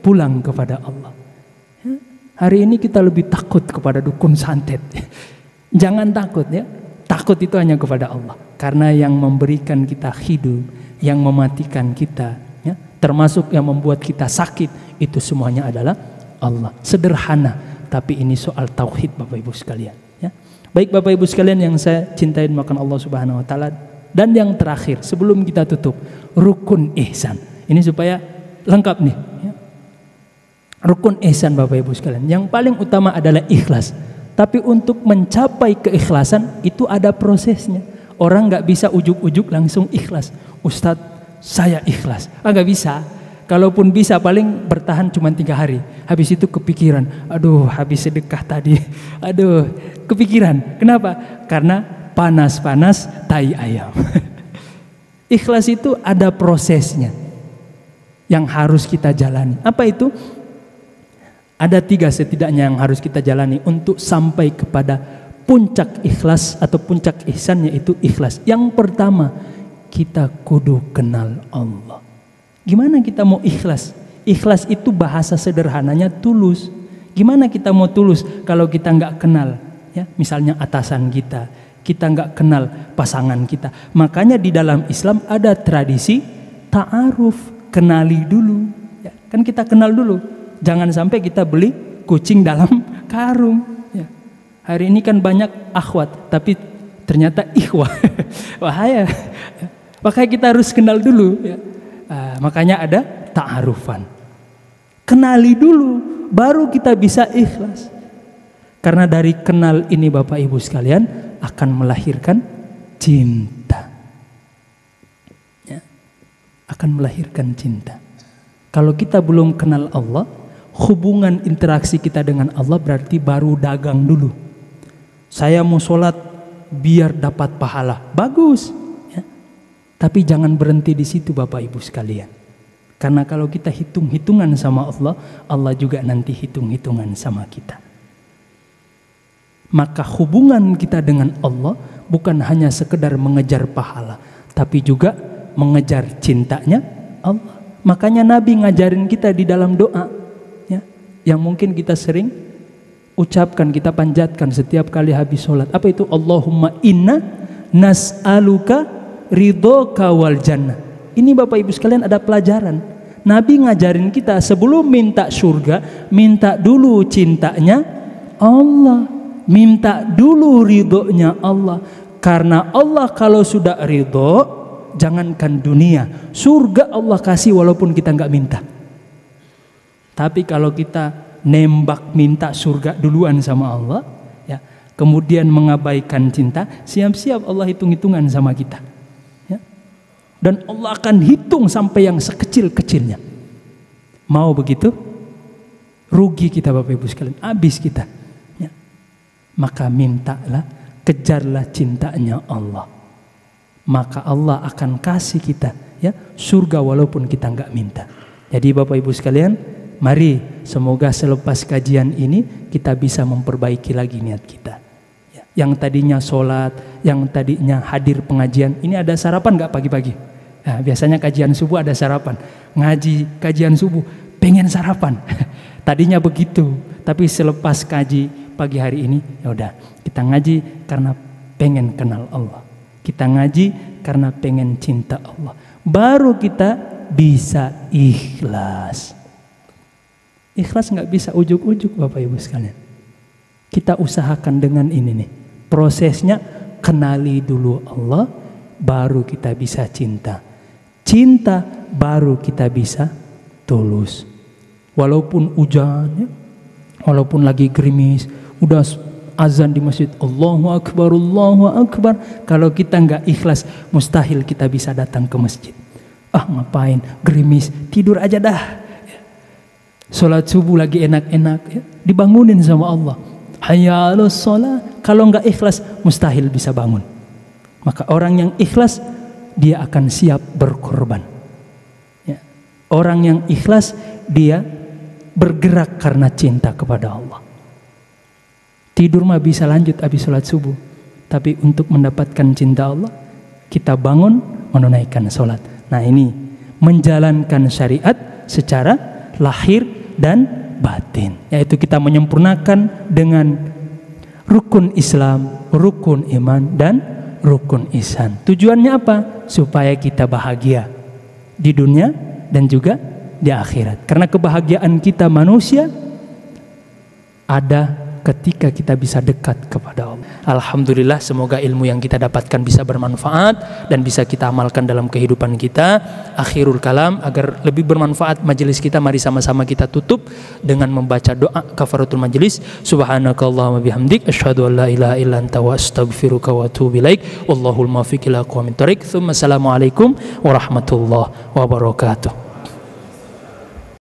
pulang kepada Allah. Hari ini kita lebih takut kepada dukun santet. Jangan takut ya. Takut itu hanya kepada Allah. Karena yang memberikan kita hidup, yang mematikan kita, ya, termasuk yang membuat kita sakit, itu semuanya adalah Allah. Sederhana, tapi ini soal tauhid Bapak Ibu sekalian. Ya. Baik Bapak Ibu sekalian yang saya cintai makan Allah Subhanahu Wa Taala. Dan yang terakhir sebelum kita tutup, rukun ihsan. Ini supaya lengkap nih. Ya. Rukun ihsan Bapak Ibu sekalian. Yang paling utama adalah ikhlas. Tapi untuk mencapai keikhlasan itu ada prosesnya. Orang nggak bisa ujuk-ujuk langsung ikhlas. Ustadz, saya ikhlas. Nggak bisa. Kalaupun bisa paling bertahan cuma 3 hari. Habis itu kepikiran. Aduh, habis sedekah tadi. Aduh, kepikiran. Kenapa? Karena panas-panas tai ayam. Ikhlas itu ada prosesnya yang harus kita jalani. Apa itu? Ada 3 setidaknya yang harus kita jalani untuk sampai kepada puncak ikhlas atau puncak ihsan, yaitu ikhlas. Yang pertama, kita kudu kenal Allah. Gimana kita mau ikhlas? Ikhlas itu bahasa sederhananya tulus. Gimana kita mau tulus kalau kita nggak kenal? Ya, misalnya atasan kita nggak kenal pasangan kita. Makanya di dalam Islam ada tradisi ta'aruf, kenali dulu. Ya, kan kita kenal dulu. Jangan sampai kita beli kucing dalam karung. Ya. Hari ini kan banyak akhwat, tapi ternyata ikhwah. Bahaya. Ya. Makanya kita harus kenal dulu. Ya. Makanya ada ta'arufan. Kenali dulu, baru kita bisa ikhlas. Karena dari kenal ini Bapak Ibu sekalian akan melahirkan cinta. Ya. Akan melahirkan cinta. Kalau kita belum kenal Allah, hubungan interaksi kita dengan Allah berarti baru dagang dulu. Saya mau sholat biar dapat pahala, bagus. Ya. Tapi jangan berhenti di situ Bapak Ibu sekalian. Karena kalau kita hitung-hitungan sama Allah, Allah juga nanti hitung-hitungan sama kita. Maka hubungan kita dengan Allah bukan hanya sekedar mengejar pahala, tapi juga mengejar cintanya Allah. Makanya Nabi ngajarin kita di dalam doa, ya, yang mungkin kita sering ucapkan, kita panjatkan setiap kali habis sholat. Apa itu? Allahumma inna nas'aluka ridhoka wal jannah. Ini Bapak Ibu sekalian ada pelajaran. Nabi ngajarin kita sebelum minta surga, minta dulu cintanya Allah. Minta dulu ridhonya Allah. Karena Allah kalau sudah ridho, jangankan dunia, surga Allah kasih walaupun kita nggak minta. Tapi kalau kita nembak minta surga duluan sama Allah, ya, kemudian mengabaikan cinta, siap-siap Allah hitung-hitungan sama kita. Ya. Dan Allah akan hitung sampai yang sekecil-kecilnya. Mau begitu? Rugi kita Bapak Ibu sekalian, habis kita. Ya. Maka mintalah, kejarlah cintanya Allah. Maka Allah akan kasih kita, ya, surga walaupun kita nggak minta. Jadi Bapak Ibu sekalian, mari semoga selepas kajian ini kita bisa memperbaiki lagi niat kita. Ya, yang tadinya sholat, yang tadinya hadir pengajian, ini ada sarapan nggak pagi-pagi? Nah, biasanya kajian subuh ada sarapan. Ngaji kajian subuh pengen sarapan. Tadinya begitu, tapi selepas kaji pagi hari ini, ya udah kita ngaji karena pengen kenal Allah. Kita ngaji karena pengen cinta Allah. Baru kita bisa ikhlas. Ikhlas nggak bisa ujuk-ujuk Bapak Ibu sekalian. Kita usahakan dengan ini nih. Prosesnya kenali dulu Allah, baru kita bisa cinta. Cinta baru kita bisa tulus. Walaupun hujan, ya, walaupun lagi gerimis, udah azan di masjid, Allahu Akbar, Allahu Akbar. Kalau kita nggak ikhlas, mustahil kita bisa datang ke masjid. Ah, ngapain? Gerimis, tidur aja dah. Sholat subuh lagi enak-enak, ya, dibangunin sama Allah. Hayya 'alas shalah. Kalau nggak ikhlas, mustahil bisa bangun. Maka orang yang ikhlas, dia akan siap berkorban. Ya. Orang yang ikhlas, dia bergerak karena cinta kepada Allah. Tidur mah bisa lanjut habis sholat subuh. Tapi untuk mendapatkan cinta Allah, kita bangun menunaikan sholat. Nah ini menjalankan syariat secara lahir dan batin, yaitu kita menyempurnakan dengan rukun Islam, rukun iman, dan rukun ihsan. Tujuannya apa? Supaya kita bahagia di dunia dan juga di akhirat. Karena kebahagiaan kita manusia ada ketika kita bisa dekat kepada Allah. Alhamdulillah, semoga ilmu yang kita dapatkan bisa bermanfaat dan bisa kita amalkan dalam kehidupan kita. Akhirul kalam, agar lebih bermanfaat majelis kita, mari sama-sama kita tutup dengan membaca doa kafaratul majelis. Subhanakallahumma bihamdik, asyhadu an la ilaha illa anta wa astaghfiruka wa atubu ilaik. Wallahul muwaffiq ila aqwamit thoriq. Assalamualaikum warahmatullahi wabarakatuh.